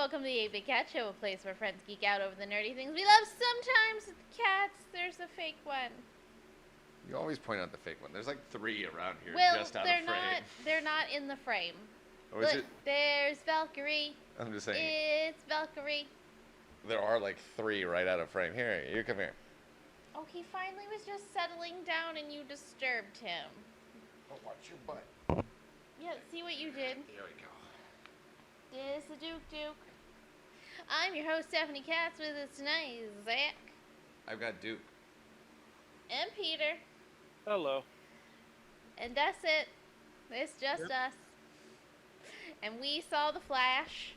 welcome to the 8-Bit Cat Show, a place where friends geek out over the nerdy things we love. Sometimes with cats, there's a fake one. You always point out the fake one. There's like 3 around here Well, just out they're of frame. they're not in the frame. Or is Look, it? there's Valkyrie. I'm just saying. It's Valkyrie. There are like 3 right out of frame. Here, you come here. Oh, he finally was just settling down and you disturbed him. Oh, watch your butt. Yeah, see what you did? There we go. This is Duke. I'm your host, Stephanie Katz, with us tonight is Zach. I've got Duke. And Peter. Hello. And that's it. It's just us. And we saw The Flash.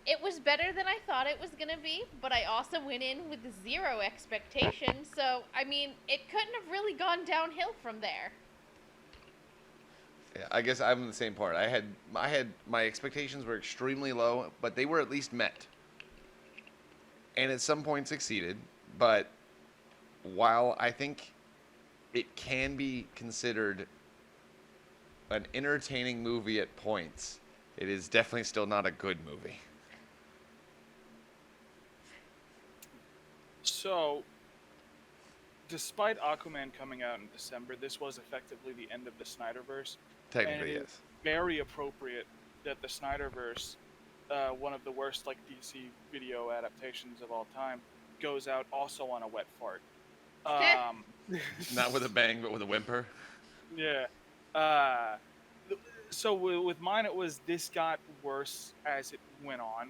It was better than I thought it was gonna be, but I also went in with 0 expectations, so I mean, it couldn't have really gone downhill from there. Yeah, I guess I'm in the same part. I had my expectations were extremely low, but they were at least met. And at some points exceeded, but while I think it can be considered an entertaining movie at points, it is definitely still not a good movie. So, despite Aquaman coming out in December, this was effectively the end of the Snyderverse. Technically, and yes. it's very appropriate that the Snyderverse, one of the worst DC video adaptations of all time, goes out also on a wet fart. Not with a bang, but with a whimper. Yeah. So with mine, it was this got worse as it went on.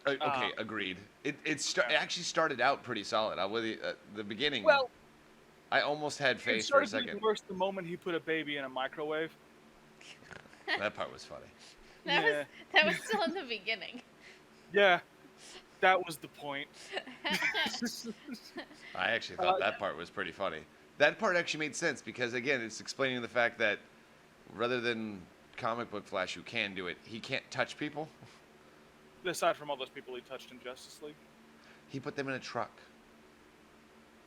Okay, agreed. It actually started out pretty solid. I was the beginning. Well, I almost had faith it for a started second. getting worse the moment he put a baby in a microwave. That part was funny. That was still in the beginning. Yeah, that was the point. I actually thought that part was pretty funny. That part actually made sense because, again, it's explaining the fact that rather than comic book Flash, who can do it, he can't touch people. Aside from all those people he touched in Justice League. He put them in a truck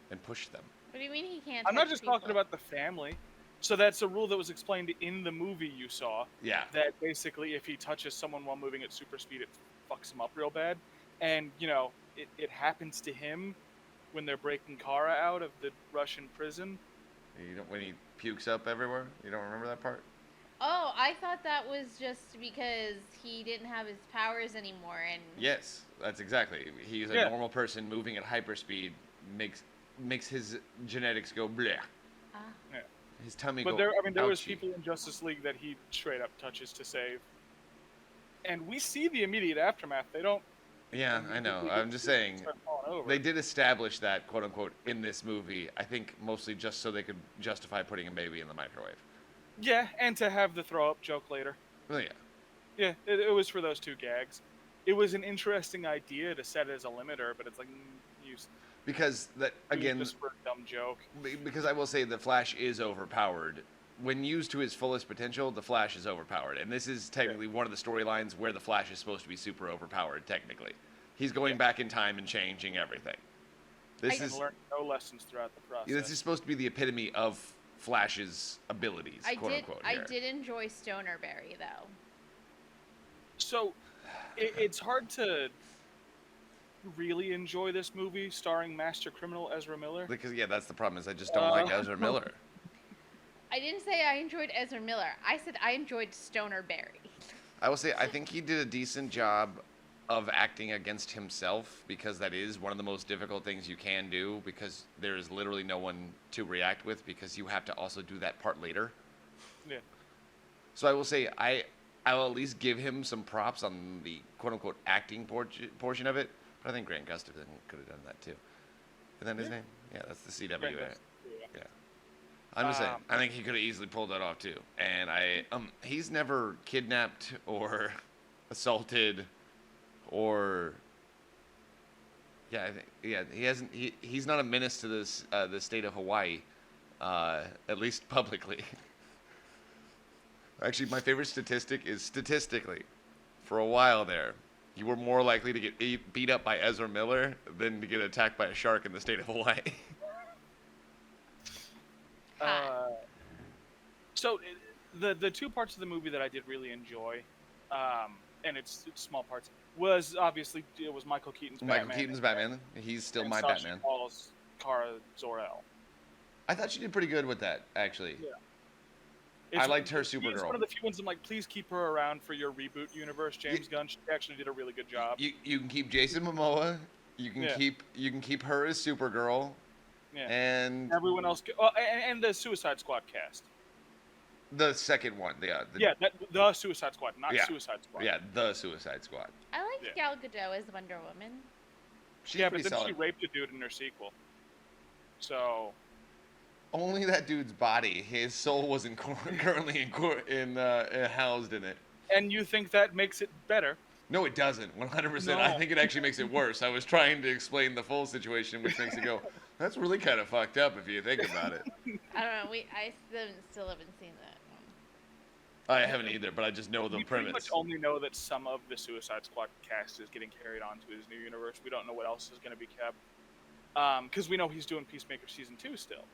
and pushed them. What do you mean he can't? I'm not just people? talking about the family. So that's a rule that was explained in the movie you saw. Yeah. That basically, if he touches someone while moving at super speed, it fucks him up real bad. And, it happens to him when they're breaking Kara out of the Russian prison. When he pukes up everywhere? You don't remember that part? Oh, I thought that was just because he didn't have his powers anymore, and... Yes, that's exactly. He's a normal person moving at hyperspeed, makes his genetics go bleh. Yeah. His tummy But go there was ouchie. people in Justice League that he straight up touches to save. And we see the immediate aftermath. They don't... Yeah, I know. I'm just saying, they did establish that, quote unquote, in this movie, I think mostly just so they could justify putting a baby in the microwave. Yeah, and to have the throw up joke later. Well, yeah. Yeah, it was for those 2 gags. It was an interesting idea to set as a limiter, but it's like, use Because, that again, this for a dumb joke. Because I will say the Flash is overpowered. When used to his fullest potential, the Flash is overpowered. And this is technically one of the storylines where the Flash is supposed to be super overpowered, technically. He's going back in time and changing everything. This is learned no lessons throughout the process. This is supposed to be the epitome of Flash's abilities, quote unquote. I did enjoy Stoner Berry, though. So, it's hard to really enjoy this movie starring master criminal Ezra Miller. Because, that's the problem, is I just don't like Ezra Miller. I didn't say I enjoyed Ezra Miller. I said I enjoyed Stoner Berry. I will say, I think he did a decent job of acting against himself, because that is one of the most difficult things you can do, because there is literally no one to react with, because you have to also do that part later. Yeah. So I will say, I'll at least give him some props on the quote-unquote acting portion of it, but I think Grant Gustafson could have done that too. Isn't that his name? Yeah, that's the CW. Yeah. I'm just saying, I think he could have easily pulled that off too. And he's never kidnapped or assaulted or he hasn't. He's not a menace to the state of Hawaii, at least publicly. Actually, my favorite statistic is statistically, for a while there, you were more likely to get beat up by Ezra Miller than to get attacked by a shark in the state of Hawaii. So the two parts of the movie that I did really enjoy, and it's small parts, was obviously it was Michael Keaton's Michael Batman. Keaton's Batman. He's still and my Sasha Batman. Calle's Kara Zor-El. I thought she did pretty good with that, actually. Yeah. I liked her It's Supergirl. one of the few ones I'm like, please keep her around for your reboot universe, James Gunn. She actually did a really good job. You can keep Jason Momoa. You can keep her as Supergirl. Yeah. And everyone else, and the Suicide Squad cast. The second one, the Suicide Squad, not Suicide Squad. Yeah, the Suicide Squad. I like Gal Gadot as Wonder Woman. She's but pretty then solid. she raped a dude in her sequel. So only that dude's body. His soul wasn't currently housed in it. And you think that makes it better? No, it doesn't. 100%. No. I think it actually makes it worse. I was trying to explain the full situation, which makes it go, that's really kind of fucked up if you think about it. I don't know. I still haven't seen that one. I haven't either, but I just know the premise. We pretty much only know that some of the Suicide Squad cast is getting carried on to his new universe. We don't know what else is going to be kept. Because we know he's doing Peacemaker Season 2 still.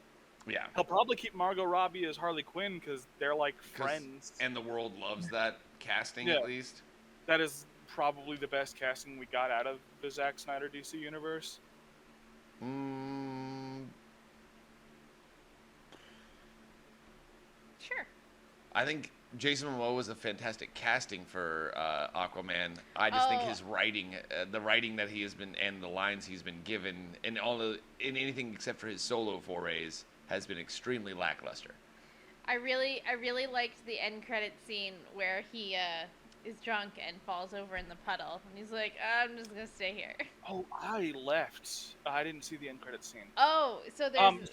Yeah. He'll probably keep Margot Robbie as Harley Quinn because they're like friends. And the world loves that casting, at least. That is probably the best casting we got out of the Zack Snyder DC universe. Sure. I think Jason Momoa was a fantastic casting for Aquaman. I just think his writing, the writing that he has been, and the lines he's been given, in anything except for his solo forays, has been extremely lackluster. I really liked the end credit scene where he is drunk and falls over in the puddle, and he's like, I'm just gonna stay here. Oh, I left. I didn't see the end credit scene. Oh, so there's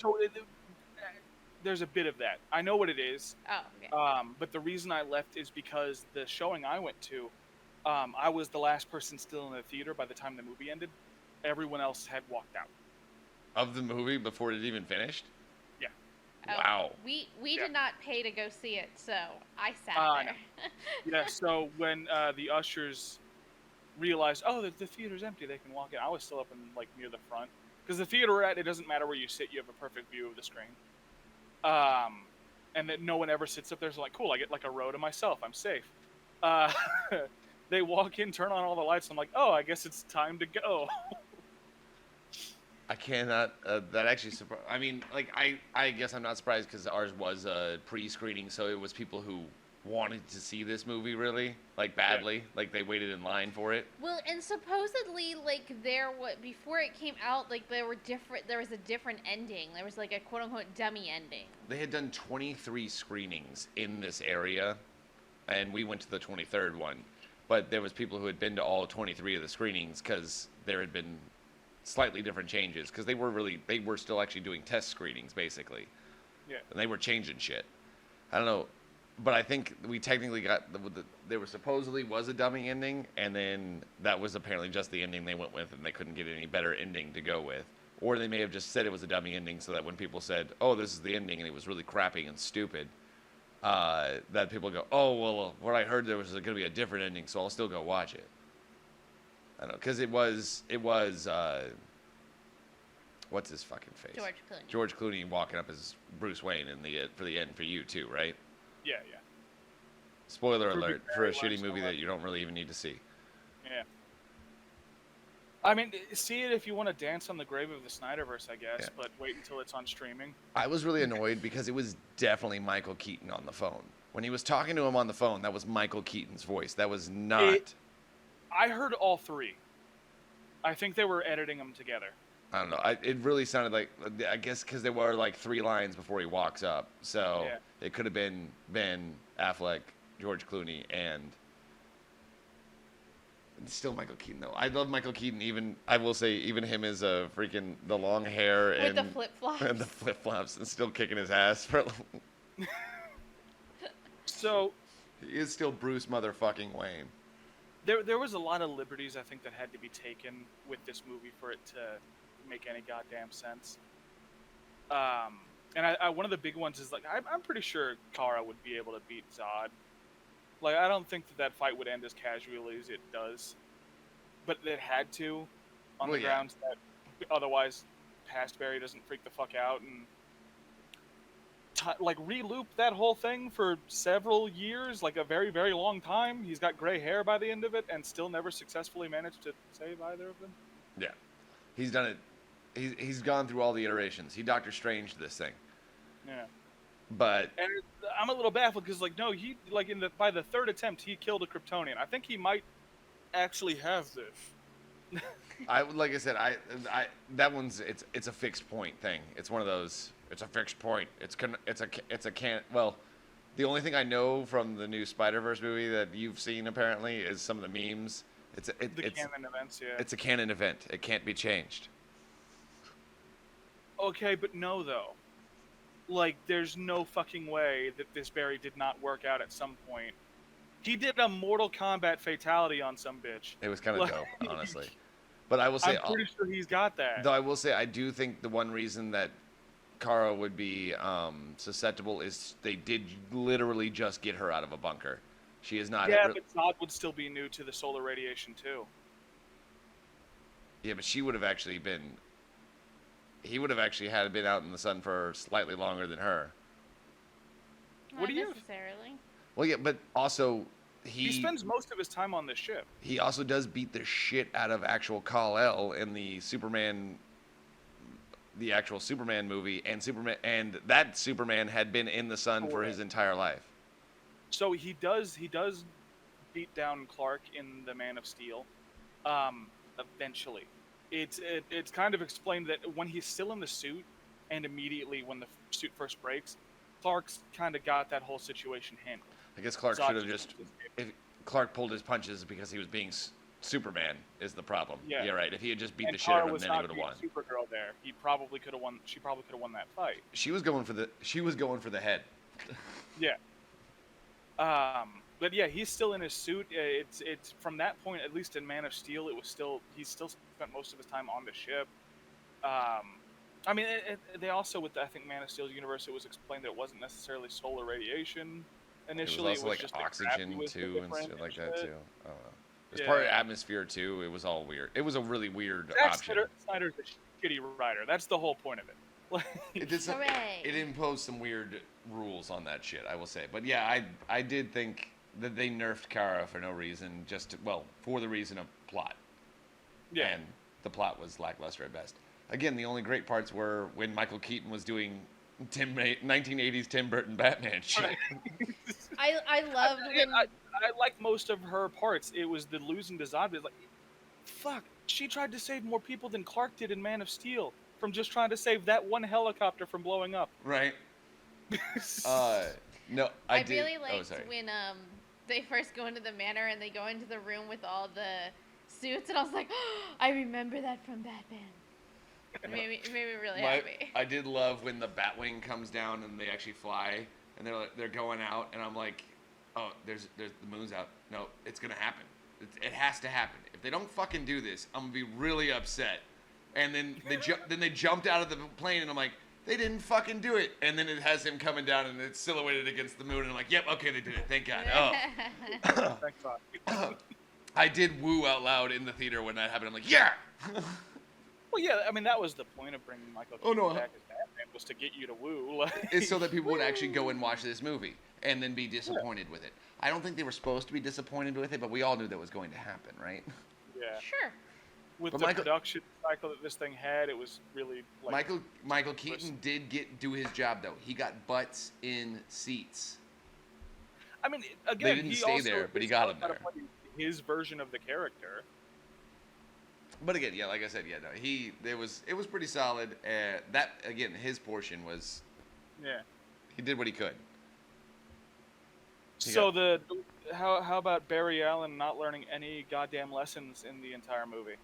there's a bit of that. I know what it is. Oh, okay. But the reason I left is because the showing I went to, I was the last person still in the theater by the time the movie ended. Everyone else had walked out. Of the movie before it even finished? Yeah. Wow. We did not pay to go see it, so I sat there. Yeah, so when the ushers realized, the theater's empty, they can walk in. I was still up in near the front. Because the theater we're at, it doesn't matter where you sit, you have a perfect view of the screen. And that no one ever sits up there, so cool, I get a row to myself, I'm safe. They walk in, turn on all the lights, and I'm like, oh, I guess it's time to go. I cannot, that actually surprised, I mean, I guess I'm not surprised because ours was a pre-screening, so it was people who wanted to see this movie really, badly, they waited in line for it. Well, and supposedly, before it came out, there was a different ending. There was a quote-unquote dummy ending. They had done 23 screenings in this area, and we went to the 23rd one, but there was people who had been to all 23 of the screenings because there had been slightly different changes, because they were still actually doing test screenings, basically. Yeah. And they were changing shit. I don't know. But I think we technically got there supposedly was a dummy ending, and then that was apparently just the ending they went with, and they couldn't get any better ending to go with. Or they may have just said it was a dummy ending so that when people said, oh, this is the ending, and it was really crappy and stupid, that people go, oh, well, what I heard there was going to be a different ending, so I'll still go watch it. I don't know, because it was what's his fucking face? George Clooney walking up as Bruce Wayne for the end for you too, right? Yeah. Spoiler alert for a shitty movie that you don't really even need to see. Yeah. I mean, see it if you want to dance on the grave of the Snyderverse, I guess, but wait until it's on streaming. I was really annoyed because it was definitely Michael Keaton on the phone. When he was talking to him on the phone, that was Michael Keaton's voice. That was not... I heard all three. I think they were editing them together. I don't know. It really sounded like, I guess because there were 3 lines before he walks up. So it could have been Ben Affleck, George Clooney, and still Michael Keaton, though. I love Michael Keaton. Even him as a freaking the long hair with the flip-flops. And the flip-flops and still kicking his ass. So he is still Bruce motherfucking Wayne. There was a lot of liberties, I think, that had to be taken with this movie for it to make any goddamn sense. And one of the big ones is I'm pretty sure Kara would be able to beat Zod. I don't think that fight would end as casually as it does, but it had to, on the grounds that otherwise Pastberry doesn't freak the fuck out and re-loop that whole thing for several years, like a very, very long time. He's got gray hair by the end of it, and still never successfully managed to save either of them. Yeah, he's done it. He's gone through all the iterations. He Doctor Strange this thing, Yeah. but And I'm a little baffled because, like, no, he by the third attempt, he killed a Kryptonian. I think he might actually have this. like I said, that one's it's a fixed point thing. It's one of those. It's a fixed point. Well, the only thing I know from the new Spider-Verse movie that you've seen apparently is some of the memes. It's Canon events, yeah. It's a canon event. It can't be changed. Okay, but no, though. Like, there's no fucking way that this Barry did not work out at some point. He did a Mortal Kombat fatality on some bitch. It was kind of dope, honestly. But I will say, I'm pretty sure he's got that. though I will say, I do think the one reason that Kara would be susceptible is they did literally just get her out of a bunker. She is not. Yeah, but Zod would still be new to the solar radiation too. Yeah, but she would have actually been. He would have actually had been out in the sun for slightly longer than her. Not What do you- necessarily. Well, yeah, but also He spends most of his time on this ship. he also does beat the shit out of actual Kal-El in the actual Superman movie, and that Superman had been in the sun for his entire life. So he does beat down Clark in the Man of Steel. Eventually, it's kind of explained that when he's still in the suit, and immediately when the suit first breaks, Clark's kind of got that whole situation handled. I guess Clark Zod should have just. If Clark pulled his punches because he was being Superman is the problem. Yeah. Right. If he had just beat And the shit out Kara of him, was then he not would have being won. Supergirl there. He probably could have won. She probably could have won that fight. She was going for the head. Yeah. But yeah, he's still in his suit. It's from that point, at least in Man of Steel, he still spent most of his time on the ship. I mean, they also I think Man of Steel's universe, it was explained that it wasn't necessarily solar radiation. Initially, it was also like just oxygen was too and different shit like that shit. too. I don't know. It was part of Yeah. atmosphere too. It was all weird. It was a really weird Zack option. Snyder's a shitty writer. That's the whole point of it. It did some, Hooray. it imposed some weird rules on that shit, I will say. But yeah, I did think that they nerfed Kara for no reason, for the reason of plot. Yeah. And the plot was lackluster at best. Again, the only great parts were when Michael Keaton was doing 1980s Tim Burton Batman shit. Right. I loved when I like most of her parts. It was the losing to Zod. It's like, fuck, she tried to save more people than Clark did in Man of Steel from just trying to save that one helicopter from blowing up. Right? No, I did. really liked sorry. when they first go into the manor and they go into the room with all the suits, and I was like, I remember that from Batman. It made me really happy. I did love when the Batwing comes down and they actually fly and they're going out, and I'm like, oh, there's the moon's out. No, it's gonna happen. It has to happen. If they don't fucking do this, I'm gonna be really upset. And then they jumped out of the plane, and I'm like, they didn't fucking do it. And then it has him coming down, and it's silhouetted against the moon, and I'm like, yep, okay, they did it. Thank God. Oh. Thanks, Zod. I did woo out loud in the theater when that happened. I'm like, yeah. Well, yeah, I mean, that was the point of bringing Michael Oh, Keaton no. back as Batman, was to get you to woo. It's so that people would actually go and watch this movie and then be disappointed with it. I don't think they were supposed to be disappointed with it, but we all knew that was going to happen, right? Yeah. Sure. With But the Michael- production cycle that this thing had, it was really like Michael Keaton did do his job though. He got butts in seats. I mean, again, didn't he stay also there, but he is got how him to there. play his version of the character. But again, yeah, like I said, yeah, no, it was pretty solid. That again, his portion was Yeah. he did what he could. He So how about Barry Allen not learning any goddamn lessons in the entire movie?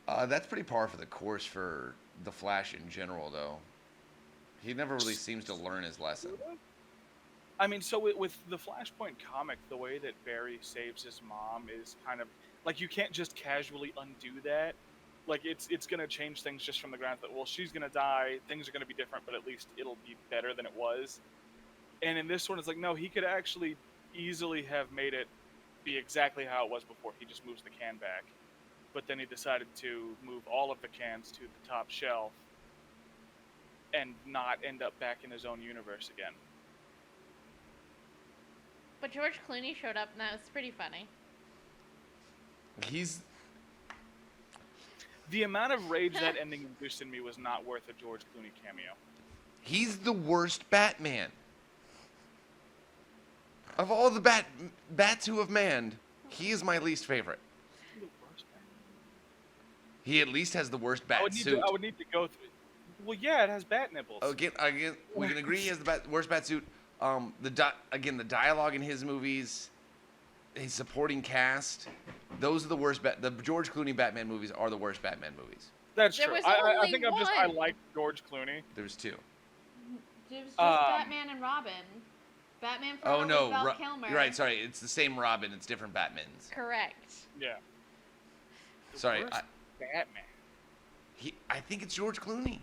That's pretty par for the course for the Flash in general, though. He never really seems to learn his lesson. I mean, so with the Flashpoint comic, the way that Barry saves his mom is kind of like you can't just casually undo that. Like it's gonna change things just from the ground. That well, she's gonna die. Things are gonna be different, but at least it'll be better than it was. And in this one, it's like no, he could actually easily have made it be exactly how it was before. He just moves the can back, but then he decided to move all of the cans to the top shelf. and not end up back in his own universe again. But George Clooney showed up, and that was pretty funny. He's The amount of rage that ending induced in me was not worth a George Clooney cameo. he's the worst Batman. Of all the bats who have manned, he is my least favorite. The worst Batman? He at least has the worst bat I suit. would need to go through. Well, yeah, it has bat nipples. Again, we can agree he has the worst bat suit. The dialogue in his movies, his supporting cast, those are the worst. The George Clooney Batman movies are the worst Batman movies. That's There true. was I only think I like George Clooney. There's two. It was just Batman and Robin. Batman Oh Forever no, with Val Kilmer. you're right. Sorry, it's the same Robin. It's different Batmans. Correct. Yeah. The Sorry, worst Batman. I think it's George Clooney.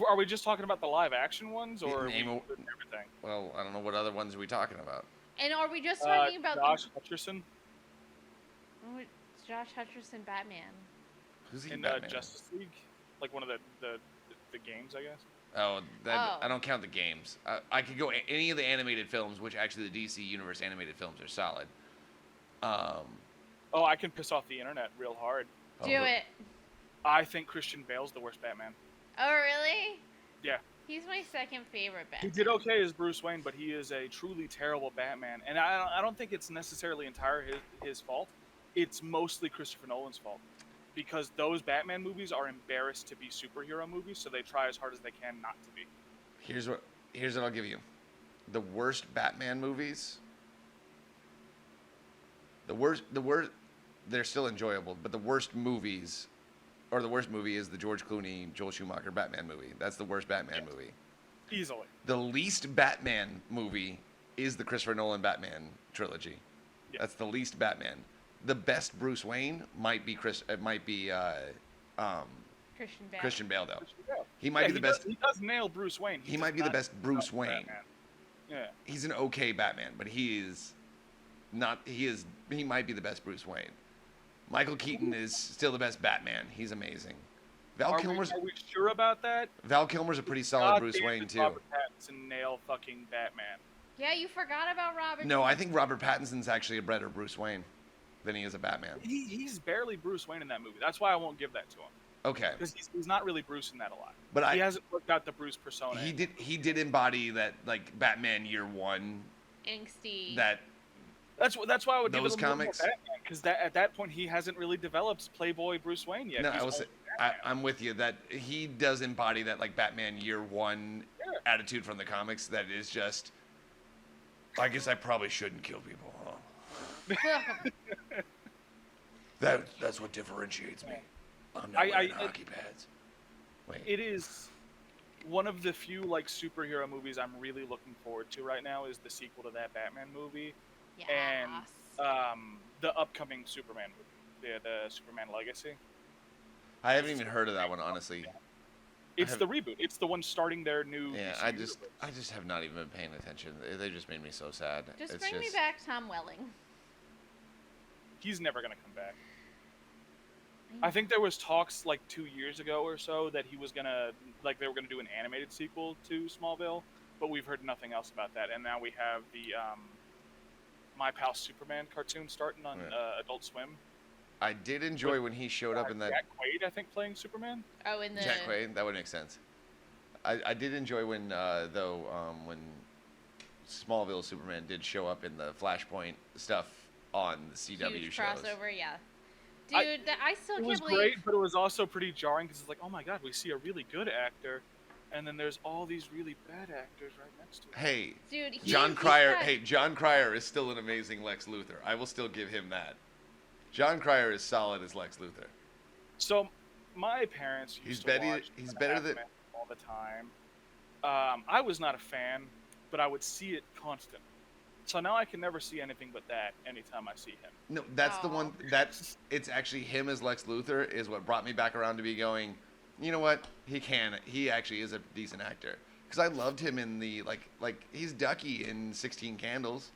Are we just talking about the live action ones, or Name are we a- including everything? Well, I don't know what other ones are we talking about. And are we just talking about Josh Hutcherson Josh Hutcherson Batman? Who's he? in Batman? Justice League, like one of the games, I guess. Oh, Oh. I don't count the games. I could go any of the animated films, which actually the DC Universe animated films are solid. Oh, I can piss off the internet real hard. Do it. I think Christian Bale's the worst Batman. Oh, really? Yeah. He's my second favorite He Batman. did okay as Bruce Wayne, but he is a truly terrible Batman. And I don't think it's necessarily entirely his fault. It's mostly Christopher Nolan's fault. Because those Batman movies are embarrassed to be superhero movies, so they try as hard as they can not to be. Here's what I'll give you. The worst Batman movies. The worst. They're still enjoyable, but the worst movies, or the worst movie is the George Clooney, Joel Schumacher Batman movie. That's the worst Batman movie. Easily. The least Batman movie is the Christopher Nolan Batman trilogy. Yeah. That's the least Batman. The best Bruce Wayne might be Christian Bale. Christian Bale though. Christian Bale. He might be the best. He does nail Bruce Wayne. He might be the best Bruce Wayne. Batman. Yeah. He's an okay Batman, but he is not. He might be the best Bruce Wayne. Michael Keaton is still the best Batman. He's amazing. Val Are Kilmer's we sure about that? Val Kilmer's a pretty solid God Bruce damn Wayne it, too. Robert Pattinson nail fucking Batman. Yeah, you forgot about Robert. No, I think Robert Pattinson's actually a better Bruce Wayne than he is a Batman. He's barely Bruce Wayne in that movie. That's why I won't give that to him. Okay, Because he's not really Bruce in that a lot. but He hasn't worked out the Bruce persona. he did embody that like Batman Year One. Angsty. That's why I would give Those it a little more comics? Batman, because at that point he hasn't really developed Playboy Bruce Wayne yet. No, He's I will say, only Batman. I'm with you that he does embody that like Batman Year One Yeah. attitude from the comics. That is just. I guess I probably shouldn't kill people, huh? That's what differentiates me. I'm not wearing hockey pads. Wait. It is one of the few like superhero movies I'm really looking forward to right now. Is the sequel to that Batman movie Yes. and the upcoming Superman movie, the Superman Legacy. I haven't even heard of that one, honestly. It's the reboot. It's the one starting their new. Yeah, DC I just have not even been paying attention. They just made me so sad. Just It's bring me back Tom Welling. He's never gonna come back. I think there was talks like 2 years ago or so that he was gonna they were gonna do an animated sequel to Smallville, but we've heard nothing else about that. And now we have the My Pal Superman cartoon starting on Adult Swim. I did enjoy when he showed up in that. Jack Quaid, I think, playing Superman. Oh, in the. Jack Quaid, that would make sense. I did enjoy when when Smallville Superman did show up in the Flashpoint stuff on the CW Huge shows. crossover, yeah. Dude, I still It can't was believe. great, but it was also pretty jarring because it's like, oh my god, we see a really good actor, and then there's all these really bad actors right next to him. Hey, Dude, John he's Cryer. got- Hey, John Cryer is still an amazing Lex Luthor. I will still give him that. John Cryer is solid as Lex Luthor. So, my parents used He's to better- watch he's the better Batman than- all the time. I was not a fan, but I would see it constant. So now I can never see anything but that anytime I see him. No, that's the Aw. one. It's actually him as Lex Luthor is what brought me back around to be going. You know what? He actually is a decent actor. Because I loved him in the like he's Ducky in 16 Candles.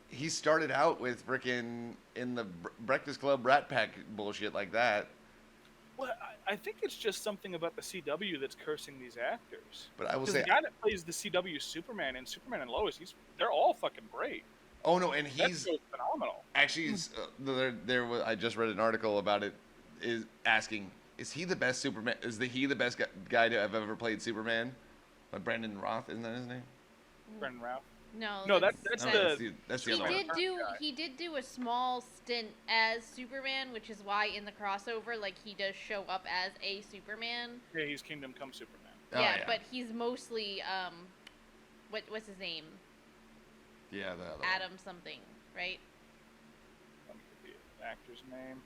He started out with frickin' in the Breakfast Club Rat Pack bullshit like that. Well, I think it's just something about the CW that's cursing these actors. But I will Because say, the guy that plays the CW Superman and Superman and Lois, they're all fucking great. oh no, and That he's show's phenomenal. actually there was, I just read an article about it, is asking, is he the best Superman? He the best guy to have ever played Superman? Brandon Roth, isn't that his name? Brendan Routh. No, No, that's No, the that's the he other one. he did do a small stint as Superman, which is why in the crossover, like, he does show up as a Superman. Yeah, he's Kingdom Come Superman. Oh, Yeah, but he's mostly what's his name? Yeah, the other Adam something, right? Let me get the actor's name.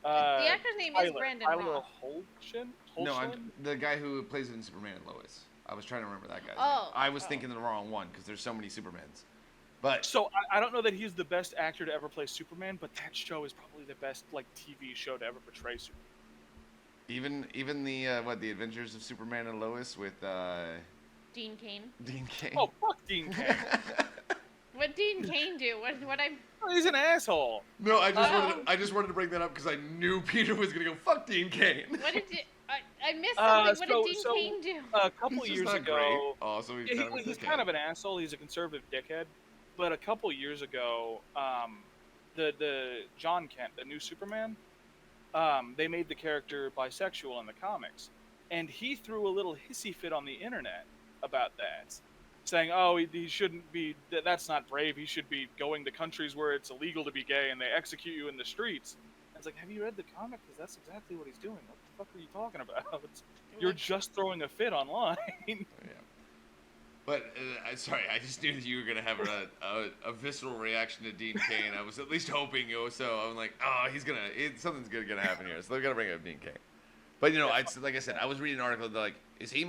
The actor's name is Brandon Tyler Roth. Holchin? one. No, Holchin? the guy who plays it in Superman and Lois. I was trying to remember that guy's Oh, name. I was oh. thinking the wrong one because there's so many Supermans. But So I don't know that he's the best actor to ever play Superman, but that show is probably the best like TV show to ever portray Superman. even the the Adventures of Superman and Lois with Dean Cain. Dean Cain. Oh fuck Dean Cain! What Dean Cain do? What I'm? Oh, he's an asshole. No, I just wanted to bring that up because I knew Peter was gonna go fuck Dean Cain. What did you? I missed something. What did Dean Cain do? A couple He's just years not ago, great. Also, he's kind of an asshole. He's a conservative dickhead. But a couple years ago, the John Kent, the new Superman, they made the character bisexual in the comics, and he threw a little hissy fit on the internet about that, saying, "Oh, he shouldn't be. That's not brave. He should be going to countries where it's illegal to be gay and they execute you in the streets." And it's like, have you read the comic? Because that's exactly what he's doing. What the fuck are you talking about? You're just throwing a fit online. Yeah. But sorry, I just knew that you were gonna have a visceral reaction to Dean Cain. I was at least hoping, so I'm like, oh, something's gonna happen here. So they're gonna bring up Dean Cain. But like I said, I was reading an article that, like, is he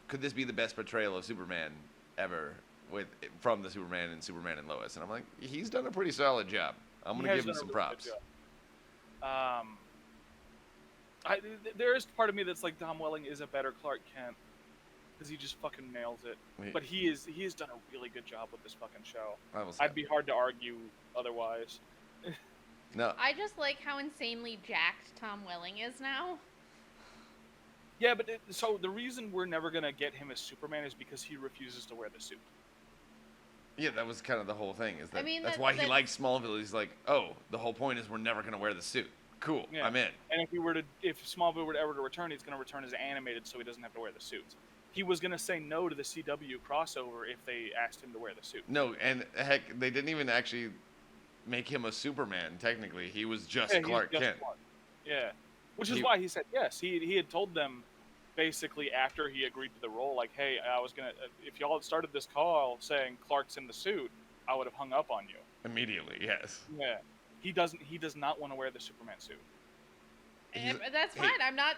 could this be the best portrayal of Superman ever from the Superman and Lois? And I'm like, he's done a pretty solid job. I'm gonna give him some props. There is part of me that's like, Tom Welling is a better Clark Kent because he just fucking nails it. But he has done a really good job with this fucking show. I'd be hard to argue otherwise. No. I just like how insanely jacked Tom Welling is now. Yeah, but so the reason we're never gonna get him as Superman is because he refuses to wear the suit. Yeah, that was kind of the whole thing. Is that that's that- why he liked Smallville. He's like, oh, the whole point is we're never gonna wear the suit. Cool, Yeah. I'm in. And if Smallville were ever to return, he's gonna return as animated, so he doesn't have to wear the suits. He was gonna say no to the CW crossover if they asked him to wear the suit. No, and heck, they didn't even actually make him a Superman. Technically, he was just Clark Kent. Clark. Yeah, which is why he said yes. He had told them basically after he agreed to the role, like, hey, I was gonna if y'all had started this call saying Clark's in the suit, I would have hung up on you Immediately. Yes. Yeah, he does not want to wear the Superman suit. That's fine. I'm not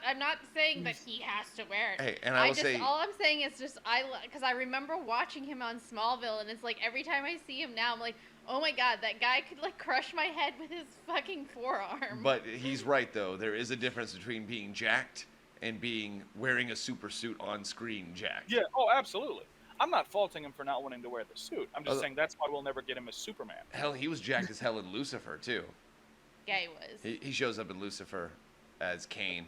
saying that he has to wear it. Hey, and I will say, all I'm saying is just because I remember watching him on Smallville, and it's like every time I see him now, I'm like, oh my god, that guy could like crush my head with his fucking forearm. But he's right though. There is a difference between being jacked and wearing a super suit on screen jacked. Yeah. Oh, absolutely. I'm not faulting him for not wanting to wear the suit. I'm just saying that's why we'll never get him as Superman. Hell, he was jacked as hell in Lucifer too. Yeah, he was. He shows up in Lucifer as Kane.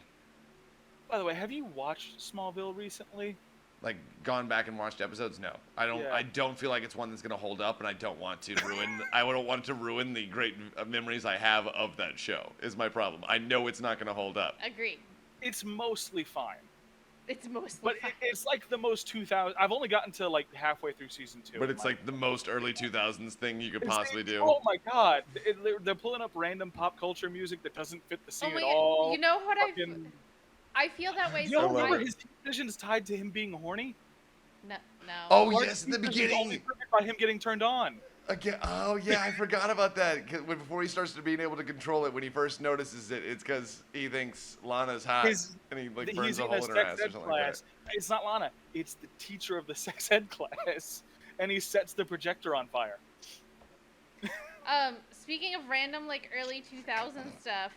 By the way, have you watched Smallville recently? Like, gone back and watched episodes? No, I don't. Yeah. I don't feel like it's one that's gonna hold up, and I don't want to ruin. I don't want to ruin the great memories I have of that show. Is my problem. I know it's not gonna hold up. Agreed. It's mostly fine. It's mostly But fine. it's like the most 2000. I've only gotten to like halfway through season 2. But it's like the most early 2000s thing you could possibly do. Oh my god, they're pulling up random pop culture music that doesn't fit the scene my at God. all. You know what Fucking- I feel that way. You don't so remember much. his decisions tied to him being horny? No. Oh Or yes, in the his decisions beginning. only triggered by him getting turned on. Again, oh yeah, I forgot about that. Before he starts to being able to control it, when he first notices it, it's because he thinks Lana's hot, and he like burns He's a in hole a in her sex ass or ed something like class. It's not Lana. It's the teacher of the sex ed class, and he sets the projector on fire. Speaking of random like early 2000 stuff,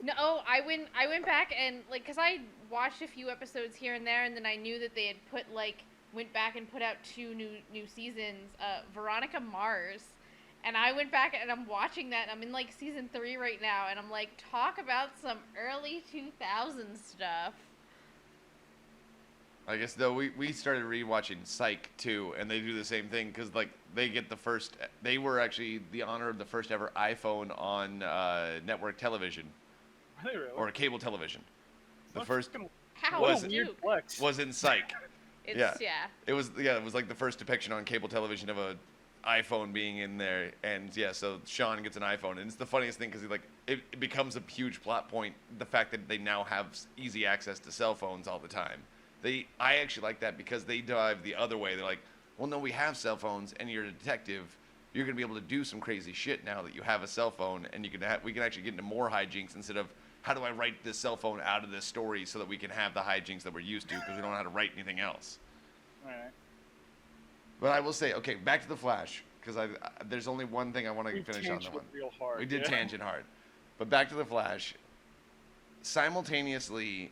no, I went back and like, cause I watched a few episodes here and there, and then I knew that they had went back and put out 2 new seasons. Veronica Mars, And I went back and I'm watching that, and I'm in like season 3 right now, and I'm like, talk about some early 2000s stuff. I guess though we started rewatching Psych too, and they do the same thing because like they get the first. They were actually the honor of the first ever iPhone on network television Are they really? or cable television. The What first fucking- How what was- a weird Duke? flex. was in Psych. It's, Yeah. yeah. It was like the first depiction on cable television of a iPhone being in there, and yeah, so Sean gets an iPhone, and it's the funniest thing because it becomes a huge plot point. The fact that they now have easy access to cell phones all the time. I actually like that because they dive the other way. They're like, well, no, we have cell phones, and you're a detective. You're gonna be able to do some crazy shit now that you have a cell phone, and we can actually get into more hijinks instead of how do I write this cell phone out of this story so that we can have the hijinks that we're used to because we don't know how to write anything else. All right. But I will say, okay, back to the Flash, because there's only one thing I want to We finish on that tangent one. real hard. We did yeah. tangent hard, but back to the Flash. Simultaneously,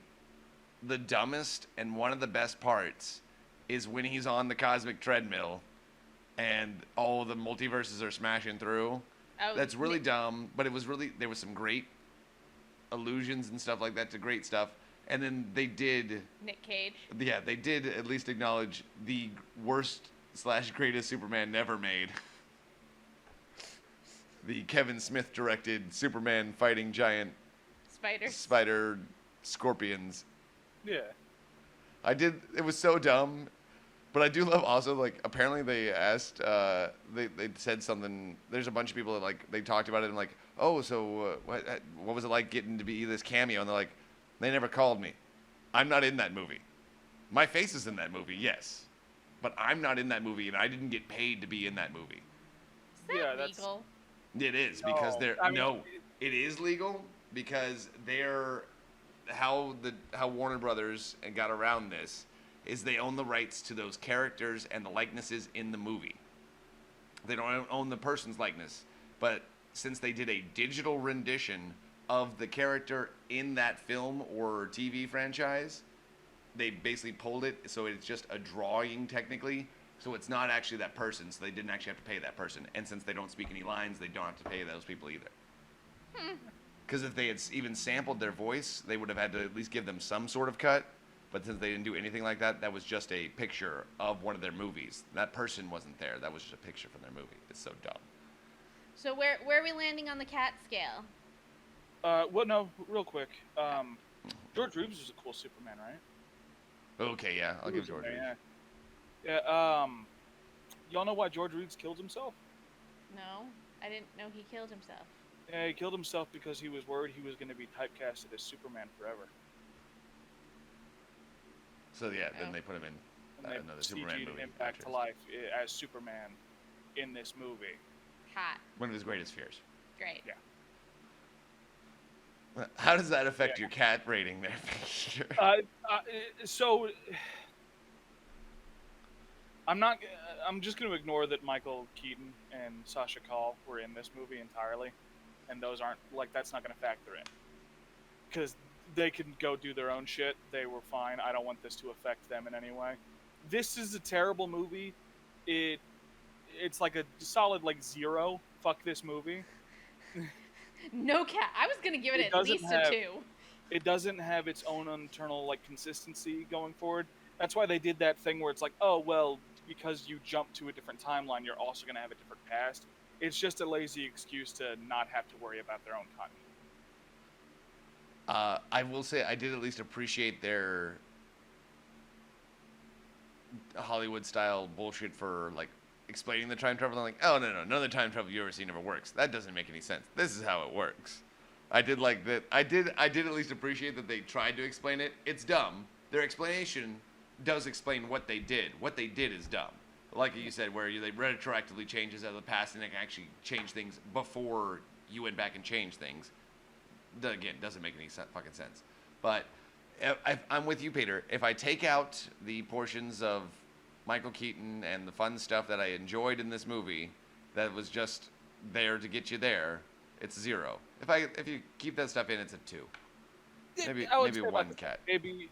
the dumbest and one of the best parts is when he's on the cosmic treadmill, and all the multiverses are smashing through. Oh, That's really dumb, but there was some great allusions and stuff like that to great stuff. And then they did Nick Cage. at least acknowledge the worst / greatest Superman never made. The Kevin Smith directed Superman fighting giant Spider. spider scorpions. Yeah. It was so dumb, but I do love also, like, apparently they asked, they said something, there's a bunch of people that, like, they talked about it and, like, oh, so what was it like getting to be this cameo? And they're like, they never called me. I'm not in that movie. My face is in that movie, yes. But I'm not in that movie, and I didn't get paid to be in that movie. Is that Yeah, that's- legal? It is, because No, they're, I mean, no, it is legal because they're, how Warner Brothers got around this is they own the rights to those characters and the likenesses in the movie. They don't own the person's likeness, but since they did a digital rendition of the character in that film or TV franchise, they basically pulled it so it's just a drawing technically, so it's not actually that person, so they didn't actually have to pay that person. And since they don't speak any lines, they don't have to pay those people either. Because if they had even sampled their voice, they would have had to at least give them some sort of cut. But since they didn't do anything like that, that was just a picture of one of their movies. That person wasn't there. That was just a picture from their movie. It's so dumb. So where are we landing on the cat scale? Well, no, real quick. George Reeves is a cool Superman, right? Okay, yeah, I'll give George. Yeah. Yeah. Y'all know why George Reeves killed himself? No, I didn't know he killed himself. Yeah, he killed himself because he was worried he was going to be typecasted as Superman forever. So yeah, then Oh. they put him in And they another Superman CG'd movie. him back to life as Superman in this movie. Hot. One of his greatest fears. Great. Yeah. How does that affect Yeah. your cat rating there? Victor? So I'm just going to ignore that Michael Keaton and Sasha Call were in this movie entirely, and those aren't that's not going to factor in because they can go do their own shit. They were fine. I don't want this to affect them in any way. This is a terrible movie. It's like a solid 0. Fuck this movie. No cat. I was gonna give it It at doesn't least have- a 2. It doesn't have its own internal consistency going forward. That's why they did that thing where it's like, oh well, because you jumped to a different timeline, you're also going to have a different past. It's just a lazy excuse to not have to worry about their own continuity. I will say I did at least appreciate their Hollywood style bullshit for explaining the time travel. I'm like, oh no, none of the time travel you ever seen ever works. That doesn't make any sense. This is how it works. I did like that. I did at least appreciate that they tried to explain it. It's dumb. Their explanation does explain what they did. What they did is dumb. Like you said, where they retroactively changes out of the past and they can actually change things before you went back and changed things. Again, doesn't make any fucking sense. But I'm with you, Peter. If I take out the portions of Michael Keaton and the fun stuff that I enjoyed in this movie, that was just there to get you there, it's 0. If you keep that stuff in, it's a 2. Maybe I would say one cat. Maybe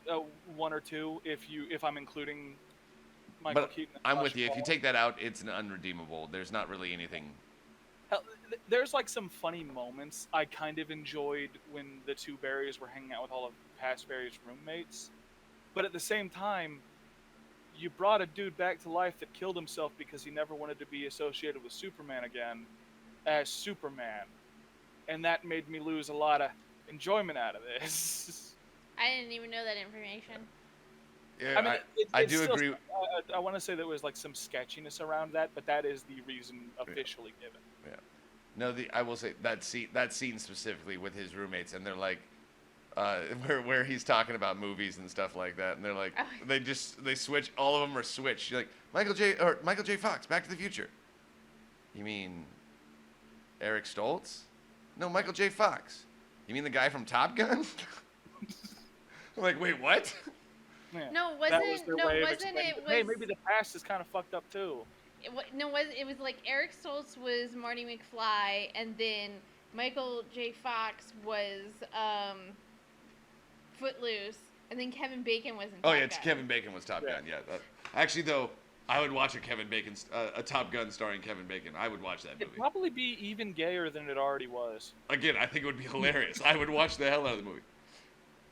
1 or 2 if I'm including Michael But Keaton. And I'm Sasha with you. If you Cole. take that out, it's an unredeemable. There's not really anything Hell, there's like some funny moments I kind of enjoyed when the two Barrys were hanging out with all of past Barry's roommates. But at the same time, you brought a dude back to life that killed himself because he never wanted to be associated with Superman again as Superman. And that made me lose a lot of enjoyment out of this. I didn't even know that information. Yeah, I mean, I it's do still, agree. I want to say there was like some sketchiness around that, but that is the reason officially given. Yeah. No, I will say that scene specifically with his roommates, and they're like, where he's talking about movies and stuff like that, and they're like, they switch, all of them are switched. You're like Michael J. Fox, Back to the Future. You mean Eric Stoltz? No, Michael J. Fox. You mean the guy from Top Gun? I'm like, wait, what? Yeah. No, That wasn't was their no, way of wasn't explaining, it hey, was maybe the past is kind of fucked up too. it was like Eric Stoltz was Marty McFly, and then Michael J. Fox was Footloose, and then Kevin Bacon was in Top Oh yeah, Gun. it's Kevin Bacon was Top Gun. Yeah. Actually, though, I would watch a Top Gun starring Kevin Bacon. I would watch that movie. It'd probably be even gayer than it already was. Again, I think it would be hilarious. I would watch the hell out of the movie.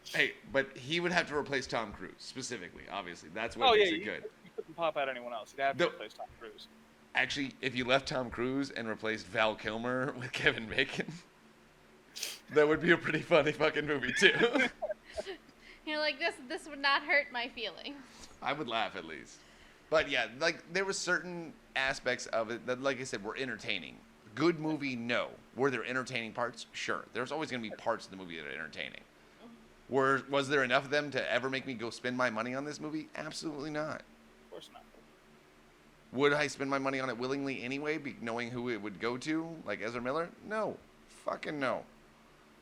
Hey, but he would have to replace Tom Cruise specifically. Obviously, that's what makes it good. You couldn't pop out anyone else. You'd have to No. replace Tom Cruise. Actually, if you left Tom Cruise and replaced Val Kilmer with Kevin Bacon, that would be a pretty funny fucking movie too. You're like, this would not hurt my feelings. I would laugh at least. But yeah, like there were certain aspects of it that, like I said, were entertaining. Good movie, no. Were there entertaining parts? Sure. There's always going to be parts of the movie that are entertaining. Was there enough of them to ever make me go spend my money on this movie? Absolutely not. Of course not. Would I spend my money on it willingly anyway, knowing who it would go to, like Ezra Miller? No. Fucking no.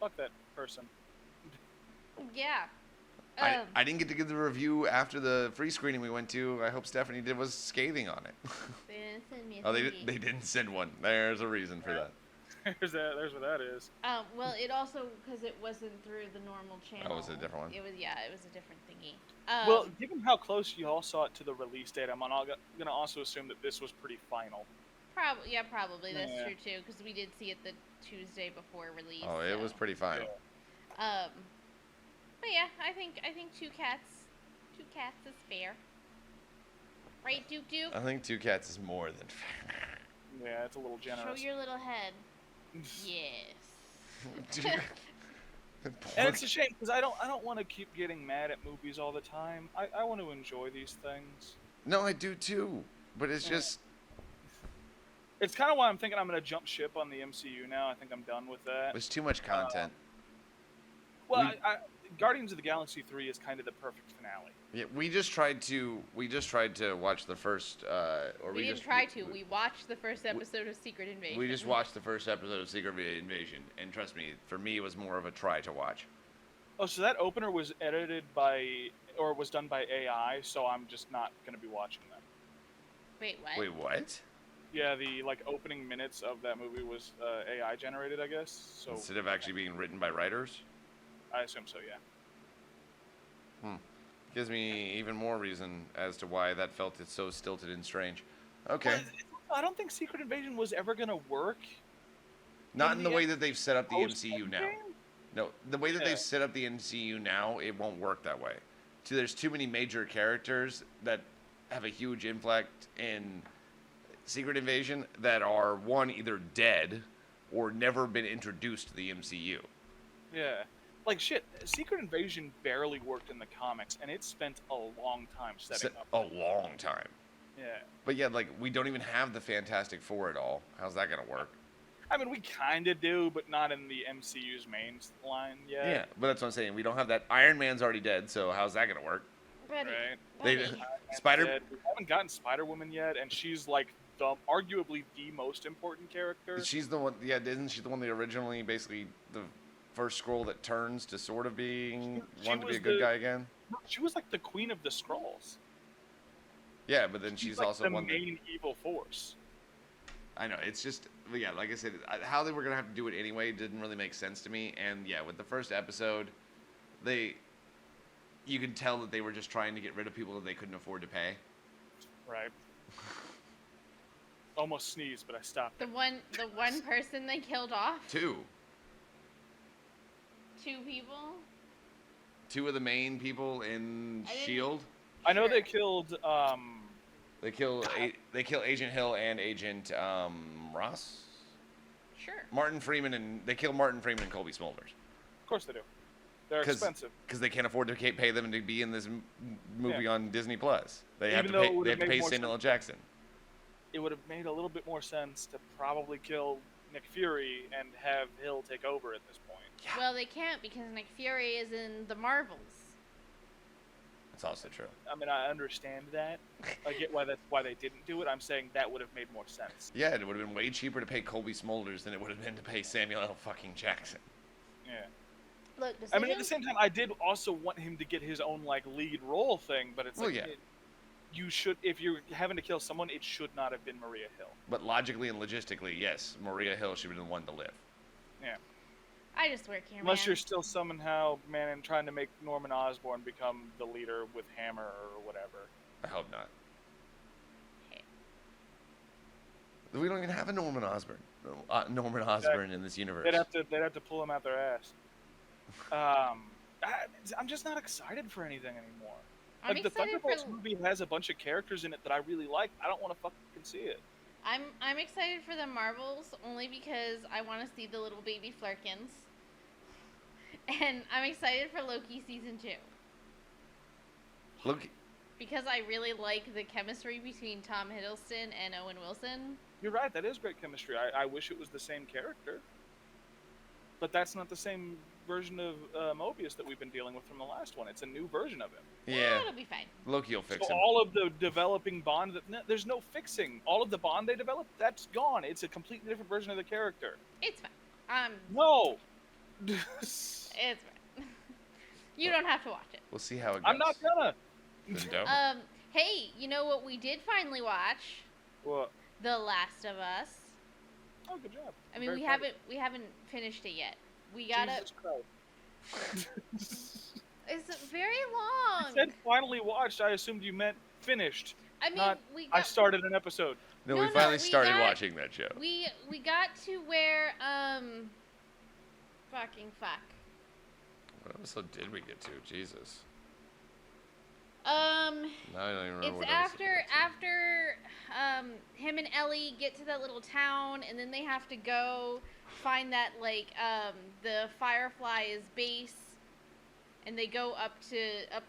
Fuck that person. Yeah. I didn't get to give the review after the free screening we went to. I hope Stephanie did was scathing on it. They didn't send me a Oh, CD. they didn't send one. There's a reason for that. There's what that is. Well, it also, because it wasn't through the normal channel. Oh, was it a different one? It was a different thingy. Well, given how close you all saw it to the release date, I'm gonna also assume that this was pretty final. Probably. That's Yeah. true, too, because we did see it the Tuesday before release. Oh, it was pretty fine. But yeah, I think two cats is fair. Right, Duke Duke? I think 2 cats is more than fair. Yeah, it's a little Show generous. your little head. Yes. And it's a shame because I don't want to keep getting mad at movies all the time. I want to enjoy these things. No, I do too. But it's just. It's kind of why I'm thinking I'm gonna jump ship on the MCU now. I think I'm done with that. There's too much content. Well, Guardians of the Galaxy 3 is kind of the perfect finale. Yeah, we just tried to watch the first. We didn't try to. We watched the first episode of Secret Invasion. We just watched the first episode of Secret Invasion, and trust me, for me, it was more of a try to watch. Oh, so that opener was edited was done by AI, so I'm just not gonna be watching that. Wait, what? Wait, what? Yeah, the opening minutes of that movie was AI generated, I guess. So Instead of actually being written by writers? I assume so, yeah. Gives me even more reason as to why that felt it's so stilted and strange. Okay. Well, I don't think Secret Invasion was ever gonna work. Not in the way that they've set up the post MCU now. Endgame? No, the way that Yeah. they've set up the MCU now, it won't work that way. See, there's too many major characters that have a huge impact in Secret Invasion that are, one, either dead or never been introduced to the MCU. Yeah. Like, shit, Secret Invasion barely worked in the comics, and it spent a long time setting up. A long time. Yeah. But yeah, like, we don't even have the Fantastic Four at all. How's that going to work? I mean, we kind of do, but not in the MCU's main line yet. Yeah, but that's what I'm saying. We don't have that. Iron Man's already dead, so how's that going to work? Buddy, Right. They- buddy. Spider- We haven't gotten Spider-Woman yet, and she's, like, arguably the most important character. She's the one, yeah, isn't she the one that originally, basically, the first Skrull that turns to sort of being, She wanted to be was a good the- guy again? She was, like, the queen of the Skrulls. Yeah, but then she's like also the one that, main evil force. I know, it's just, yeah, like I said, how they were going to have to do it anyway didn't really make sense to me, and yeah, with the first episode, you could tell that they were just trying to get rid of people that they couldn't afford to pay. Right. almost sneezed, but I stopped. The one person they killed off. Two people. Two of the main people in Shield. I know Sure. they killed. They kill Agent Hill and Agent Ross. Sure. Martin Freeman, and they kill Martin Freeman and Colby Smulders. Of course they do. They're expensive. Because they can't afford to pay them to be in this movie on Disney Plus. They have Even to though pay. it would They have have to made pay more Samuel L. sense. Jackson. It would have made a little bit more sense to probably kill Nick Fury and have Hill take over at this point. Yeah. Well, they can't because Nick Fury is in the Marvels. That's also true. I mean, I understand that. I get why they didn't do it. I'm saying that would have made more sense. Yeah, it would have been way cheaper to pay Colby Smulders than it would have been to pay Samuel L. fucking Jackson. Yeah. Look, I mean, at the same time, I did also want him to get his own like lead role thing, but it's Well, like yeah. You should, if you're having to kill someone, it should not have been Maria Hill. But logically and logistically, yes, Maria Hill should have been the one to live. Yeah. I just work here, Unless man. you're still somehow, man, and trying to make Norman Osborn become the leader with Hammer or whatever. I hope not. Okay. We don't even have a Norman Osborn. Norman Osborn in this universe. They'd have to pull him out their ass. I'm just not excited for anything anymore. I'm Like the excited Thunderbolts for. movie has a bunch of characters in it that I really like. I don't want to fucking see it. I'm excited for the Marvels only because I want to see the little baby Flerkens. And I'm excited for Loki season 2 Look, because I really like the chemistry between Tom Hiddleston and Owen Wilson. You're right. That is great chemistry. I wish it was the same character, but that's not the same version of Mobius that we've been dealing with from the last one. It's a new version of him. yeah, It'll be fine. Loki will fix So him. all of the developing Bond, there's no fixing. All of the Bond they developed, that's gone. It's a completely different version of the character. It's fine. No. It's fine. You don't have to watch it. We'll see how it goes. I'm not gonna. Then don't. Hey, you know what we did finally watch? What? The Last of Us. Oh, good job. I mean, we haven't finished it yet. We gotta. Jesus Christ. It's very long. You said finally watched. I assumed you meant finished. I mean, not, we I got, started an episode. No, no, we no, finally we started got- watching that show. we got to where fucking fuck. What episode did we get to? Jesus. Um, Now I don't even remember it's what episode we after got to. him and Ellie get to that little town, and then they have to go find that the Firefly's base, and they go up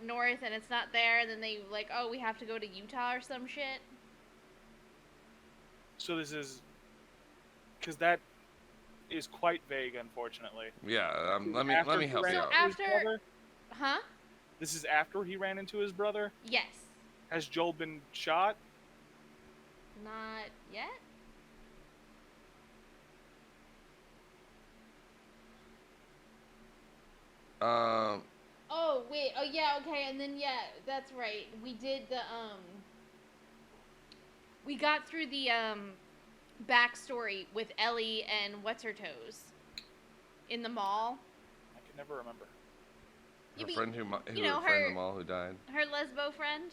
north, and it's not there, and then they we have to go to Utah or some shit. So this is because that is quite vague, unfortunately. Yeah, let me After help he you ran out. into his After- brother? Huh? This is after he ran into his brother. Yes. Has Joel been shot? Not yet. Oh wait. Oh yeah. Okay. And then that's right. We did the We got through the backstory with Ellie and what's her toes in the mall. I can never remember. Her You friend who you know, her friend her- in the mall who died. Her lesbo friend.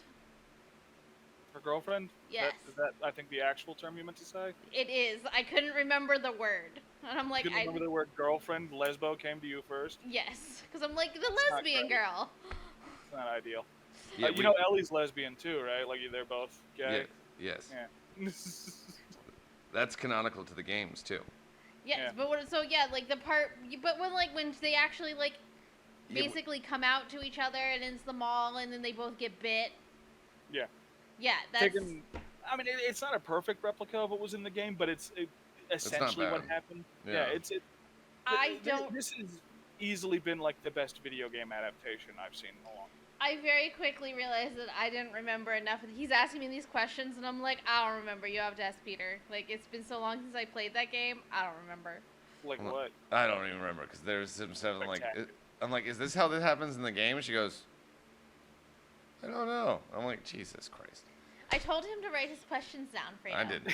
Her girlfriend? Yes. Is that I think the actual term you meant to say? It is. I couldn't remember the word, and I'm like, You couldn't remember the word girlfriend? Lesbo came to you first? yes, because I'm like the not lesbian great. girl. It's not ideal. Yeah, You know Ellie's lesbian too, right? Like they're both gay. Yes. Yeah. That's canonical to the games too. Yes, Yeah. but the part, but when they actually Yeah, basically come out to each other and it's the mall and then they both get bit. Yeah. Yeah, that's I mean, it's not a perfect replica of what was in the game, but it's essentially what bad. happened. Yeah. This has easily been like the best video game adaptation I've seen in a long. I very quickly realized that I didn't remember enough. He's asking me these questions and I'm like, I don't remember. You have to ask Peter. Like, it's been so long since I played that game. I don't remember. Like Well, what? I don't even remember because there's some stuff Spectacular. I'm like, is this how this happens in the game? And she goes, I don't know. I'm like, Jesus Christ. I told him to write his questions down for you. I didn't.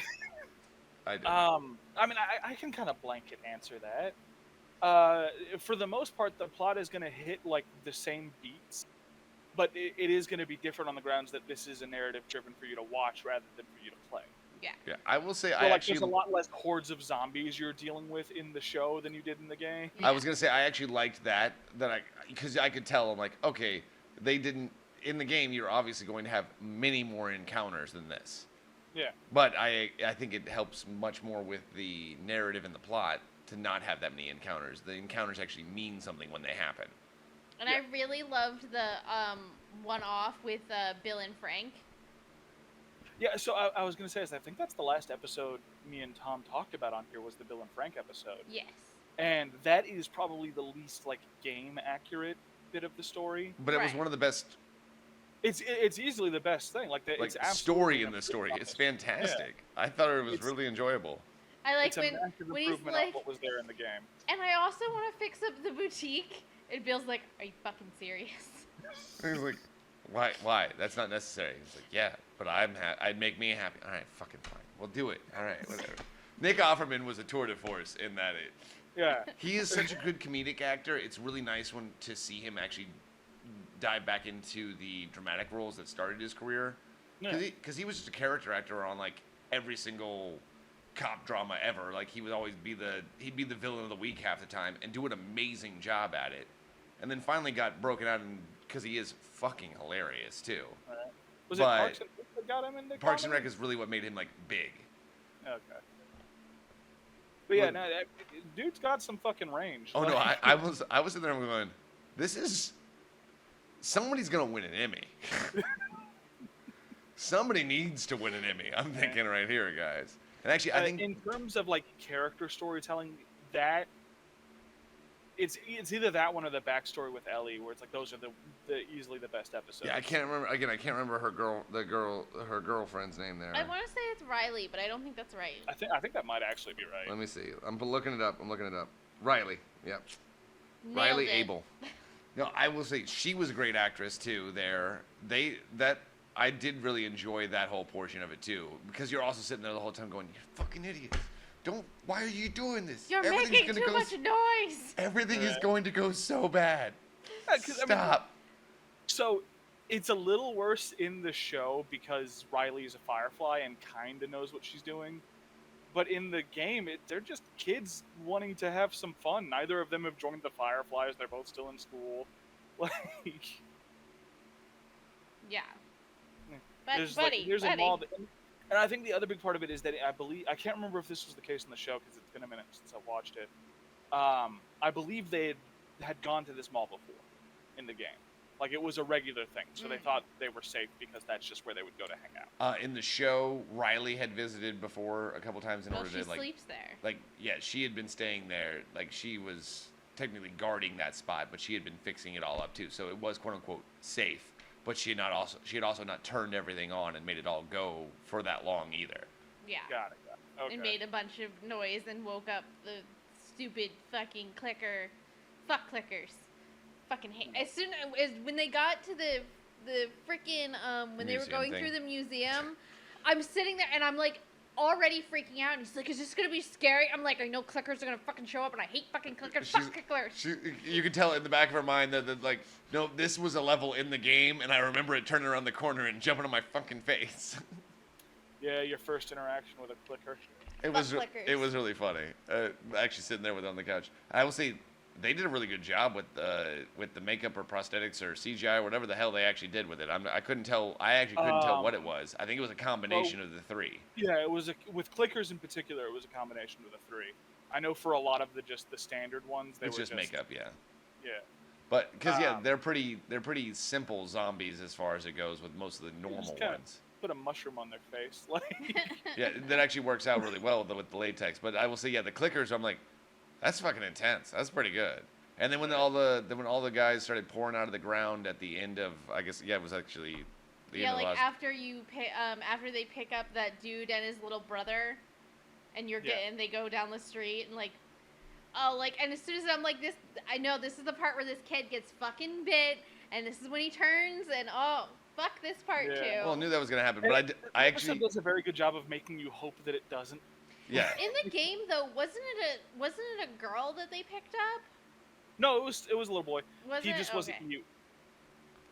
I didn't. I mean, I can kind of blanket answer that. For the most part, the plot is going to hit like the same beats, but it is going to be different on the grounds that this is a narrative driven for you to watch rather than for you to play. Yeah. Yeah, I will say So, I like, there's a actually lot less hordes of zombies you're dealing with in the show than you did in the game. I was gonna say I actually liked that because I could tell I'm like, okay, they didn't in the game. You're obviously going to have many more encounters than this, Yeah. but I think it helps much more with the narrative and the plot to not have that many encounters. The encounters actually mean something when they happen. And Yeah. I really loved the one-off with Bill and Frank. Yeah, so I was gonna say is I think that's the last episode me and Tom talked about on here was the Bill and Frank episode, Yes. and that is probably the least like game accurate bit of the story. But it was Right. one of the best It's easily the best thing. Like it's story absolutely in an the story. improvement It's on this. fantastic. I thought it was It's- really enjoyable. I like It's a massive when he's improvement on like, what was there in the game. and I also want to fix up the boutique. And Bill's like, are you fucking serious? And he's like, why? That's not necessary. He's like, yeah, but I'd make me happy. All right, fucking fine. We'll do it. All right, whatever. Nick Offerman was a tour de force in that. Yeah. He is such a good comedic actor. It's really nice to see him actually dive back into the dramatic roles that started his career. Yeah. Because he was just a character actor on like every single cop drama ever. Like he would always he'd be the villain of the week half the time and do an amazing job at it. And then finally got broken out because he is fucking hilarious too. Was it But Parks and Rec that got him into Parks and Rec comedy? is really what made him like big. Okay. But yeah, Well- no, dude's got some fucking range. Oh no, Like, I was sitting there going, this is somebody's gonna win an Emmy. Somebody needs to win an Emmy. I'm thinking right here, guys. And actually, I think in terms of like character storytelling, that it's either that one or the backstory with Ellie, where it's like those are the easily the best episodes. yeah, I can't remember her girlfriend's name there. I want to say it's Riley, but I don't think that's right. I think that might actually be right. Let me see. I'm looking it up. Riley. Yep. Nailed Riley it. Abel. No, I will say she was a great actress too. I did really enjoy that whole portion of it too, because you're also sitting there the whole time going, "You fucking idiots! Why are you doing this? You're making too much noise. Everything is Right. going to go so bad. Yeah, 'cause, I mean, Stop." so it's a little worse in the show because Riley is a Firefly and kind of knows what she's doing. But in the game, they're just kids wanting to have some fun. Neither of them have joined the Fireflies. They're both still in school. Like, Yeah. Yeah. But there's buddy, like, there's buddy. a mall. And I think the other big part of it is that I can't remember if this was the case in the show because it's been a minute since I watched it. I believe they had gone to this mall before in the game. Like it was a regular thing, so they thought they were safe because that's just where they would go to hang out. In the show, Riley had visited before a couple times in Well, order she to like, sleeps there. yeah, she had been staying there. Like she was technically guarding that spot, but she had been fixing it all up too. So it was quote unquote safe. But she had also not turned everything on and made it all go for that long either. Yeah. Got it. Okay. And made a bunch of noise and woke up the stupid fucking clicker. Fuck clickers. Fucking hate. As soon as when they got to the freaking when they were Museum going thing. through the museum, I'm sitting there and I'm like already freaking out. And he's like, "Is this gonna be scary?" I'm like, "I know clickers are gonna fucking show up, and I hate fucking clickers. Fuck clickers." You could tell in the back of her mind that like, no, this was a level in the game, and I remember it turning around the corner and jumping on my fucking face. Yeah, your first interaction with a clicker. It Fuck was clickers. it was really funny. Actually sitting there with it on the couch. I will say they did a really good job with the makeup or prosthetics or CGI or whatever the hell they actually did with it. I couldn't tell. I actually couldn't tell what it was. I think it was a combination of the three. Yeah, it was with clickers in particular. It was a combination of the three. I know for a lot of the standard ones, they It's were just makeup, yeah. Yeah. But because Um, they're pretty simple zombies as far as it goes with most of the normal just kinda- ones. Put a mushroom on their face, like. Yeah, that actually works out really well with the latex. But I will say, yeah, the clickers, I'm like, that's fucking intense. That's pretty good. And then when all the guys started pouring out of the ground at the end of, I guess, yeah, it was actually the Yeah, end of like the last. after they pick up that dude and his little brother, and they go down the street and like, oh, like, and as soon as I'm like this, I know this is the part where this kid gets fucking bit, and this is when he turns, and oh, fuck this part Yeah. too. Well, I knew that was gonna happen, but I Episode actually, does a very good job of making you hope that it doesn't. yeah. In the game though, wasn't it a girl that they picked up? No, it was a little boy. Was He it? just wasn't Okay. mute.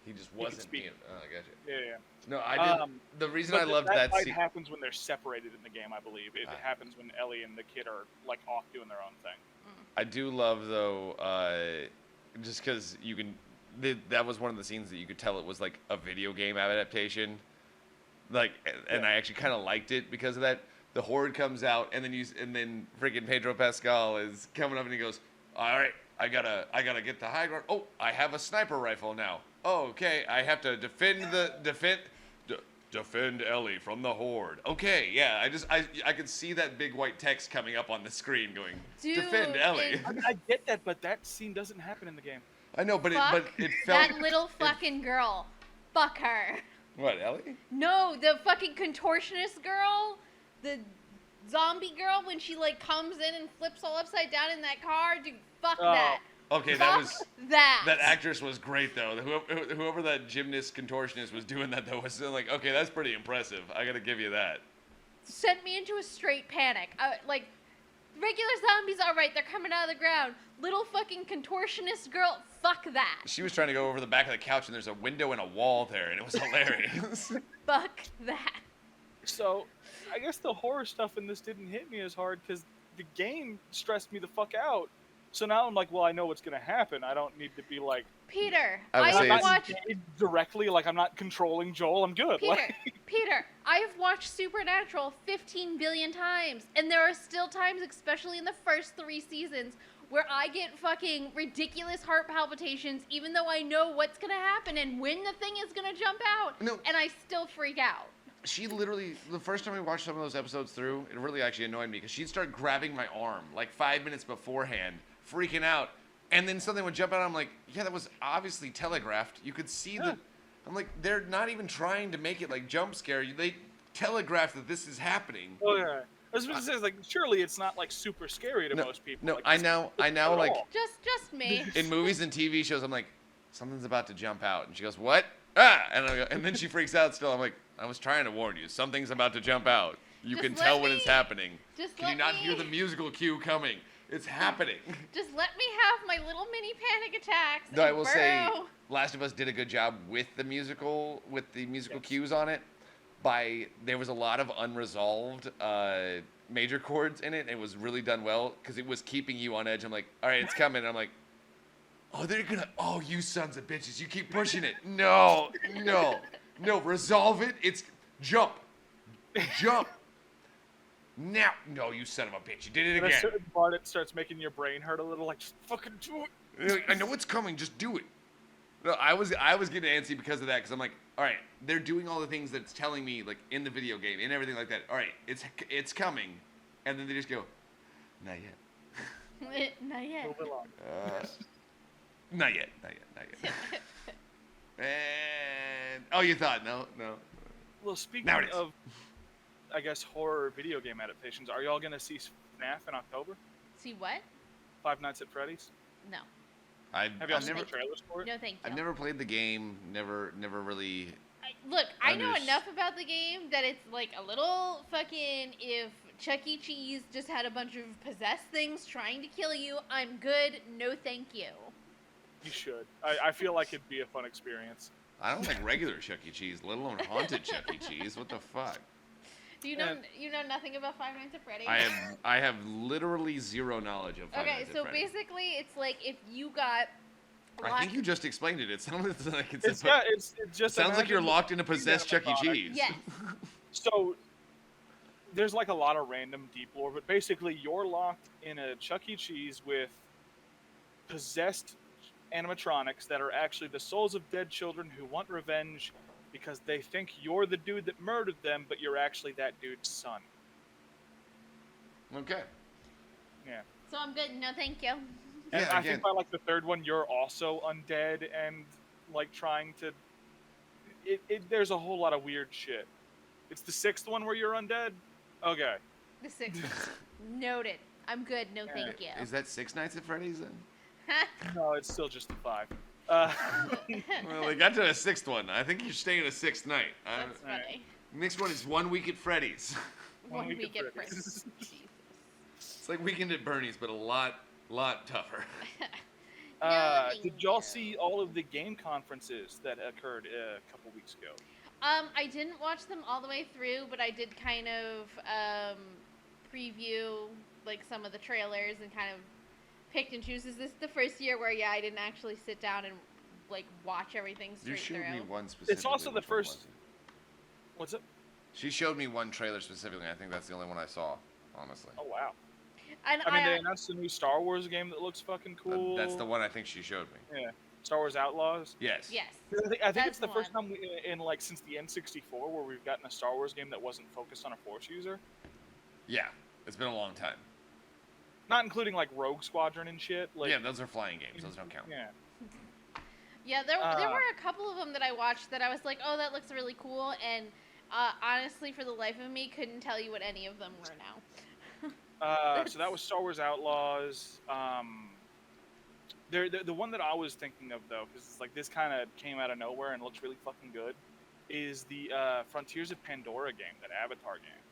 He just He can wasn't speak. being. Oh, I got you. Yeah. No, I did. The reason I loved that fight scene. happens when they're separated in the game. I believe it Ah. happens when Ellie and the kid are like off doing their own thing. I do love though, just because you can. That was one of the scenes that you could tell it was like a video game adaptation. Like, and Yeah. I actually kind of liked it because of that. The horde comes out, and then freaking Pedro Pascal is coming up, and he goes, "All right, I gotta get the high ground. Oh, I have a sniper rifle now. Oh, okay, I have to defend Ellie from the horde. Okay, yeah, I could see that big white text coming up on the screen going, defend Dude, Ellie. I mean, I get that, but that scene doesn't happen in the game. I know, but Fuck it felt that little fucking girl. Fuck her. What, Ellie? No, the fucking contortionist girl, the zombie girl, when she like comes in and flips all upside down in that car, dude, fuck Oh. that. Okay, Fuck that actress was great though. Whoever that gymnast contortionist was doing that though was like, okay, that's pretty impressive. I gotta give you that. Sent me into a straight panic. Like, regular zombies, all right, they're coming out of the ground. Little fucking contortionist girl, fuck that. She was trying to go over the back of the couch and there's a window and a wall there, and it was hilarious. Fuck that. So, I guess the horror stuff in this didn't hit me as hard because the game stressed me the fuck out. So now I'm like, well, I know what's gonna happen. I don't need to be like. Peter, I would say I've it's- watched. directly, like I'm not controlling Joel. I'm good. Peter, Like, Peter, I've watched Supernatural 15 billion times, and there are still times, especially in the first 3 seasons, where I get fucking ridiculous heart palpitations, even though I know what's gonna happen and when the thing is gonna jump out, No. and I still freak out. She literally, the first time we watched some of those episodes through, it really actually annoyed me because she'd start grabbing my arm like 5 minutes beforehand, freaking out, and then something would jump out. I'm like, yeah, that was obviously telegraphed. You could see the. I'm like, they're not even trying to make it like jump scare. They telegraphed that this is happening. oh yeah. I was going to say, like, surely it's not like super scary to most people. No, like, I it's now not at like all. Just me. in movies and TV shows, I'm like, something's about to jump out, and she goes, what? Ah, and I go, and then she freaks out. Still, I'm like, I was trying to warn you. Something's about to jump out. You Just can let tell when me- it's happening. just Can you let not hear me- the musical cue coming? It's happening. Just let me have my little mini panic attacks. Though I and will say, burrow. Last of Us did a good job with the musical Yes. cues on it. There was a lot of unresolved major chords in it, and it was really done well because it was keeping you on edge. I'm like, all right, it's coming. And I'm like, oh, they're gonna. Oh, you sons of bitches! You keep pushing it. No, resolve it. It's jump. Now, no, you son of a bitch! You did it At a again. certain part, it starts making your brain hurt a little. Like, just fucking do it. You're like, I know it's coming. Just do it. No, I was getting antsy because of that because I'm like, all right, they're doing all the things that it's telling me like in the video game and everything like that. All right, it's coming, and then they just go, not yet, Not A yet. little bit long. not yet. And oh, you thought no. Well, speaking Now it is. of, I guess, horror video game adaptations, are y'all gonna see FNAF in October? See what? Five Nights at Freddy's? No. Have y'all I've seen never the trailers for it? No, thank you. I've never played the game. Never really. Look, I know Unders- enough about the game that it's like a little fucking. If Chuck E. Cheese just had a bunch of possessed things trying to kill you, I'm good. No, thank you. You should. I feel like it'd be a fun experience. I don't like regular Chuck E. Cheese, let alone haunted Chuck E. Cheese. What the fuck? You know nothing about Five Nights at Freddy's. I have literally zero knowledge of. Five Okay, Nights at so Freddy's. basically, it's like if you got. I think you just explained it. It sounds like it's. It's just Sounds like you're imagine locked in a possessed Chuck E. animatronic. Cheese. Yes. So there's like a lot of random deep lore, but basically you're locked in a Chuck E. Cheese with possessed animatronics that are actually the souls of dead children who want revenge because they think you're the dude that murdered them, but you're actually that dude's son. Okay. Yeah. So I'm good. No, thank you. And Yeah, I again- think by like the third one, you're also undead and like trying to. There's a whole lot of weird shit. It's the sixth one where you're undead. Okay. The six. Noted. I'm good. No, thank you. Is that Six Nights at Freddy's then? No, it's still just the 5. Well, they got to a sixth one. I think you're staying a sixth night. That's funny. Next one is 1 week at Freddy's. One week week at at Freddy's. first. Jesus. It's like Weekend at Bernie's, but a lot tougher. No, thank Did y'all you. see all of the game conferences that occurred a couple weeks ago? I didn't watch them all the way through, but I did kind of preview like some of the trailers and kind of picked and choose. Is this the first year where I didn't actually sit down and like watch everything You straight showed through? me one specifically. It's also the Which one first. was it? What's it? She showed me one trailer specifically. I think that's the only one I saw, honestly. Oh wow! And I mean, they announced a new Star Wars game that looks fucking cool. That's the one I think she showed me. Yeah, Star Wars Outlaws. Yes. yes. I think That's it's the the first one. time in like since the N64 where we've gotten a Star Wars game that wasn't focused on a Force user. Yeah. It's been a long time. Not including like Rogue Squadron and shit. Like, Yeah, those are flying games. Those don't count. Yeah. Yeah, there were a couple of them that I watched that I was like, oh, that looks really cool, and honestly, for the life of me, couldn't tell you what any of them were now. So that was Star Wars Outlaws. The one that I was thinking of though, because it's like this kind of came out of nowhere and looks really fucking good, is the Frontiers of Pandora game, that Avatar game.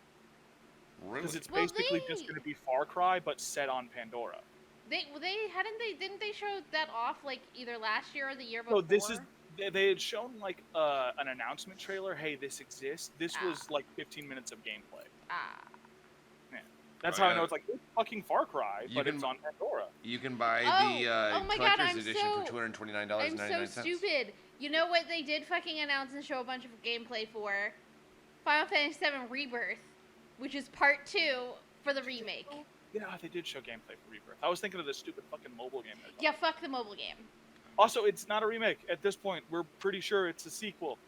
Really? Because it's Well, basically just going to be Far Cry, but set on Pandora. Didn't they show that off like either last year or the year before? No, this is they had shown like an announcement trailer. Hey, this exists. This was like 15 minutes of gameplay. That's Oh, how yeah. I know it's like it's fucking Far Cry, You but can- it's on Pandora. You can buy Oh, the oh my God, collector's I'm edition so- for $229.99. I'm so stupid. You know what they did fucking announce and show a bunch of gameplay for? Final Fantasy VII Rebirth, which is part 2 for the remake. Yeah, they did show gameplay for Rebirth. I was thinking of this stupid fucking mobile game. Yeah, fuck the mobile game. Also, it's not a remake. At this point, we're pretty sure it's a sequel.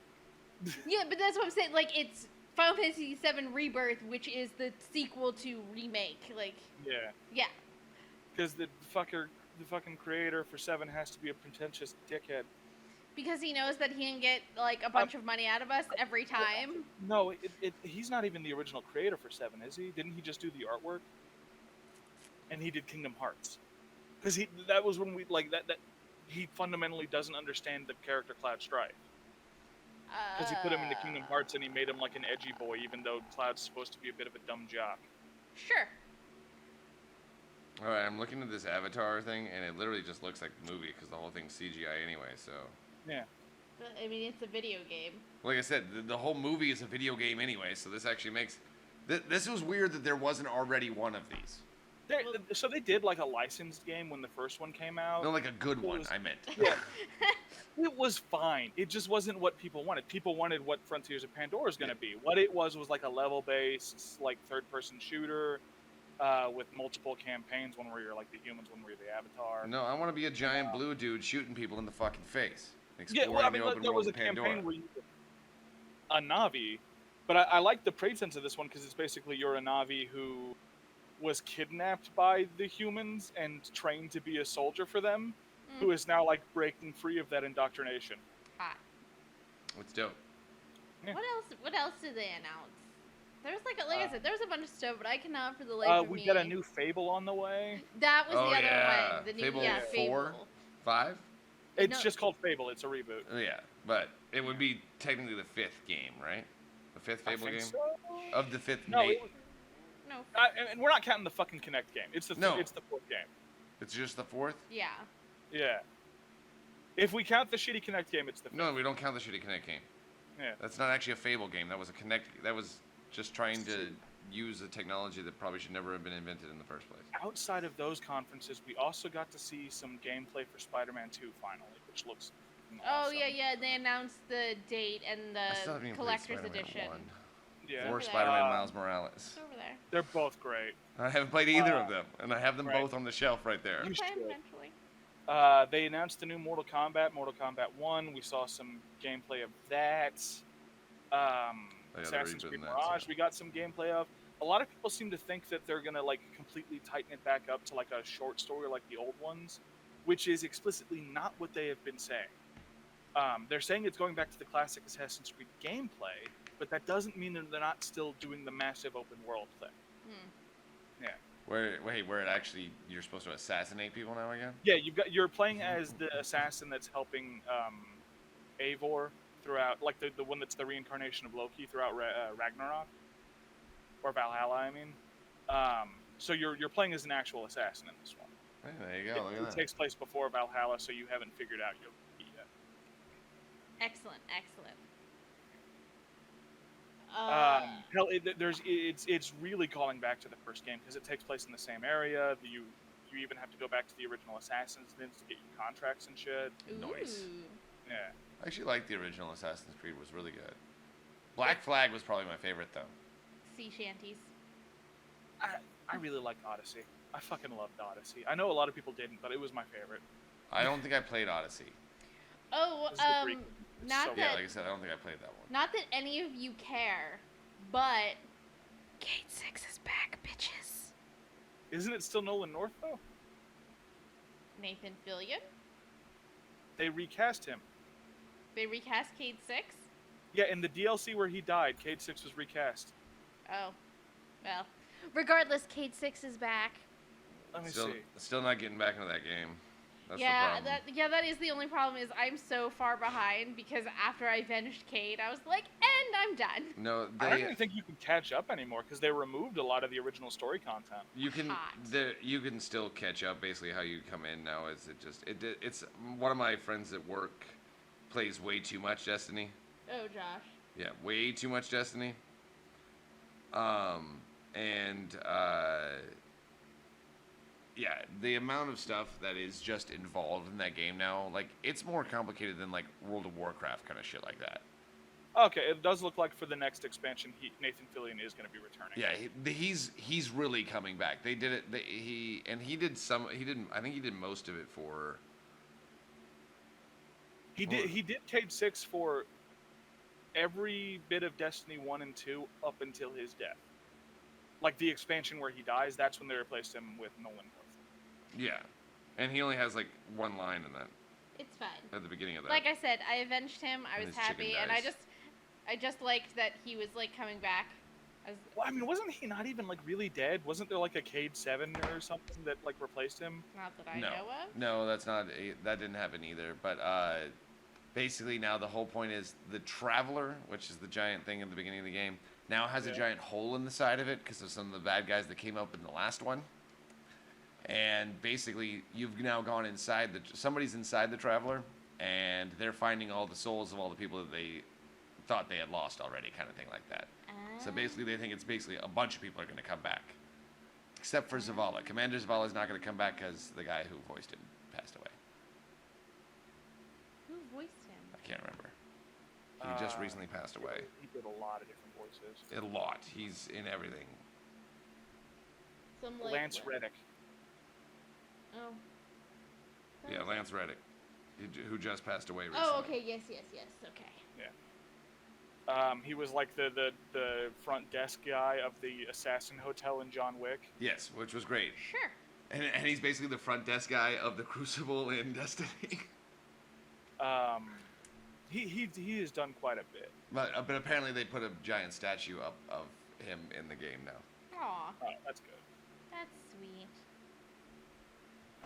Yeah, but that's what I'm saying. Like, it's Final Fantasy VII Rebirth, which is the sequel to remake. Like, Yeah. yeah. Because the fucking creator for 7 has to be a pretentious dickhead. Because he knows that he can get, like, a bunch of money out of us every time. No, he's not even the original creator for 7, is he? Didn't he just do the artwork? And he did Kingdom Hearts. Because that was when we, like, that he fundamentally doesn't understand the character Cloud Strife. Because he put him into Kingdom Hearts and he made him like an edgy boy, even though Cloud's supposed to be a bit of a dumb jock. Sure. Alright, I'm looking at this Avatar thing, and it literally just looks like the movie, because the whole thing's CGI anyway, so... Yeah. I mean, it's a video game. Like I said, the whole movie is a video game anyway, so this actually makes... This was weird that there wasn't already one of these. So they did like a licensed game when the first one came out. No, like a good one, I meant. Yeah. It was fine. It just wasn't what people wanted. People wanted what Frontiers of Pandora is going to be. What it was like a level-based, like third-person shooter with multiple campaigns. One where you're like the humans, one where you're the Avatar. No, I want to be a giant blue dude shooting people in the fucking face. Yeah, well, I mean, the open there world was a of Pandora. campaign where you a Navi, but I like the pretense of this one because it's basically you're a Navi who was kidnapped by the humans and trained to be a soldier for them, who is now like breaking free of that indoctrination. Hot. It's dope. Yeah. What else did they announce? There's like I said, there was a bunch of stuff, but I cannot for the life of me. We got a new Fable on the way. That was Oh, the other yeah. one. The new, Fable yeah, 4? Fable. 5? It's No. just called Fable. It's a reboot. Oh, yeah, but it would be technically the 5th game, right? The 5th Fable I think game? so. Of the 5th No, mate. No. and we're not counting the fucking Kinect game. It's the No. it's the fourth game. It's just the 4th? Yeah. Yeah. If we count the shitty Kinect game, it's the fifth. No, we don't count the shitty Connect game. Yeah. That's not actually a Fable game. That was a Connect. That was just trying to use a technology that probably should never have been invented in the first place. Outside of those conferences, we also got to see some gameplay for Spider-Man 2 finally, which looks Oh awesome. yeah. They announced the date and I still the haven't even played collector's Spider-Man edition. 1. Yeah. Or Over there. Spider-Man Miles Morales. It's over there. They're both great. I haven't played either of them, and I have them right. both on the shelf right there. You Play 'em should. eventually. They announced the new Mortal Kombat 1. We saw some gameplay of that. they're Assassin's Creed rebooting that, Mirage, so. we got some gameplay of. A lot of people seem to think that they're gonna like completely tighten it back up to like a short story like the old ones, which is explicitly not what they have been saying. They're saying it's going back to the classic Assassin's Creed gameplay, but that doesn't mean that they're not still doing the massive open world thing. Where it actually you're supposed to assassinate people now again? Yeah, you're playing as the assassin that's helping Eivor throughout, like the one that's the reincarnation of Loki throughout Ragnarok or Valhalla. I mean, so you're playing as an actual assassin in this one. Hey, there you go. Look It at that. takes place before Valhalla, so you haven't figured out your key yet. Excellent, excellent. Hell, it's really calling back to the first game because it takes place in the same area. You even have to go back to the original Assassin's Inns to get your contracts and shit. Nice. Ooh. Yeah. I actually like the original Assassin's Creed. Was really good. Black Flag was probably my favorite though. Sea shanties. I really liked Odyssey. I fucking loved Odyssey. I know a lot of people didn't, but it was my favorite. I don't think I played Odyssey. Oh, This is the Greek. It's not so that Yeah, like I said, I don't think I played that one. not that any of you care, but Kate 6 is back, bitches. Isn't it still Nolan North though? Nathan Fillion. They recast him. They recast Cade 6? Yeah, in the DLC where he died, Cade 6 was recast. Oh. Well, regardless, Cade 6 is back. Let me Still, see. still not getting back into that game. That's yeah, the problem. that is the only problem is I'm so far behind because after I avenged Cade, I was like, and I'm done. No, I don't they. even think you can catch up anymore because they removed a lot of the original story content. You can. Hot. You can still catch up. Basically, how you come in now is it's one of my friends at work plays way too much Destiny. Oh, Josh. Yeah, way too much Destiny. And yeah, the amount of stuff that is just involved in that game now, like it's more complicated than like World of Warcraft kind of shit like that. Okay, it does look like for the next expansion, Nathan Fillion is going to be returning. Yeah, he's really coming back. They did it. He did some. He didn't. I think he did most of it for. He did Cade 6 for every bit of Destiny 1 and 2 up until his death. Like the expansion where he dies, that's when they replaced him with Nolan North. Yeah, and he only has like one line in that It's fine. at the beginning of that. Like I said, I avenged him. I And was his chicken happy, and I dies. just liked that he was like coming back. Well, I mean, wasn't he not even like really dead? Wasn't there like a Cade 7 or something that like replaced him? Not that I no, know of. no, that's not. That didn't happen either. But basically, now the whole point is the Traveler, which is the giant thing in the beginning of the game, now has a giant hole in the side of it because of some of the bad guys that came up in the last one. And basically, you've now gone inside somebody's inside the Traveler, and they're finding all the souls of all the people that they thought they had lost already, kind of thing like that. So basically, they think it's basically a bunch of people are going to come back, except for Zavala. Commander Zavala is not going to come back because the guy who voiced him passed away. Who voiced him? I can't remember. He just recently passed away. He did a lot of different voices. A lot. He's in everything. Some like Lance Reddick. Oh. Yeah, Lance Reddick, who just passed away recently. Oh, okay. Yes. Okay. He was like the front desk guy of the Assassin Hotel in John Wick. Yes, which was great. Sure. And he's basically the front desk guy of the Crucible in Destiny. He has done quite a bit. But apparently they put a giant statue up of him in the game now, Aw, Oh, that's good. that's sweet.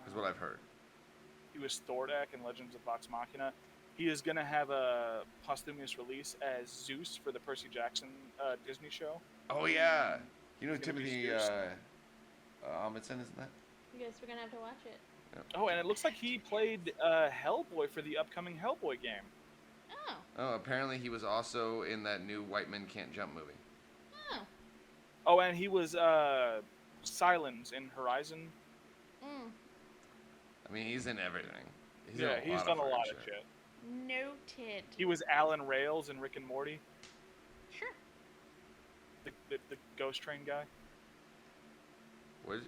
is what I've heard. He was Thordak in Legends of Vox Machina. He is going to have a posthumous release as Zeus for the Percy Jackson Disney show. Oh yeah, you know It's gonna be Timothy fierce. Amundsen, isn't that? I guess we're gonna have to watch it. Oh, and it looks like he played Hellboy for the upcoming Hellboy game. Oh. Oh, apparently he was also in that new White Men Can't Jump movie. Oh. Oh, and he was Silence in Horizon. Mm. I mean, he's in everything. He's Done a lot of fucking shit. Noted. He was Alan Rails in Rick and Morty, Sure. the ghost train guy. Was he?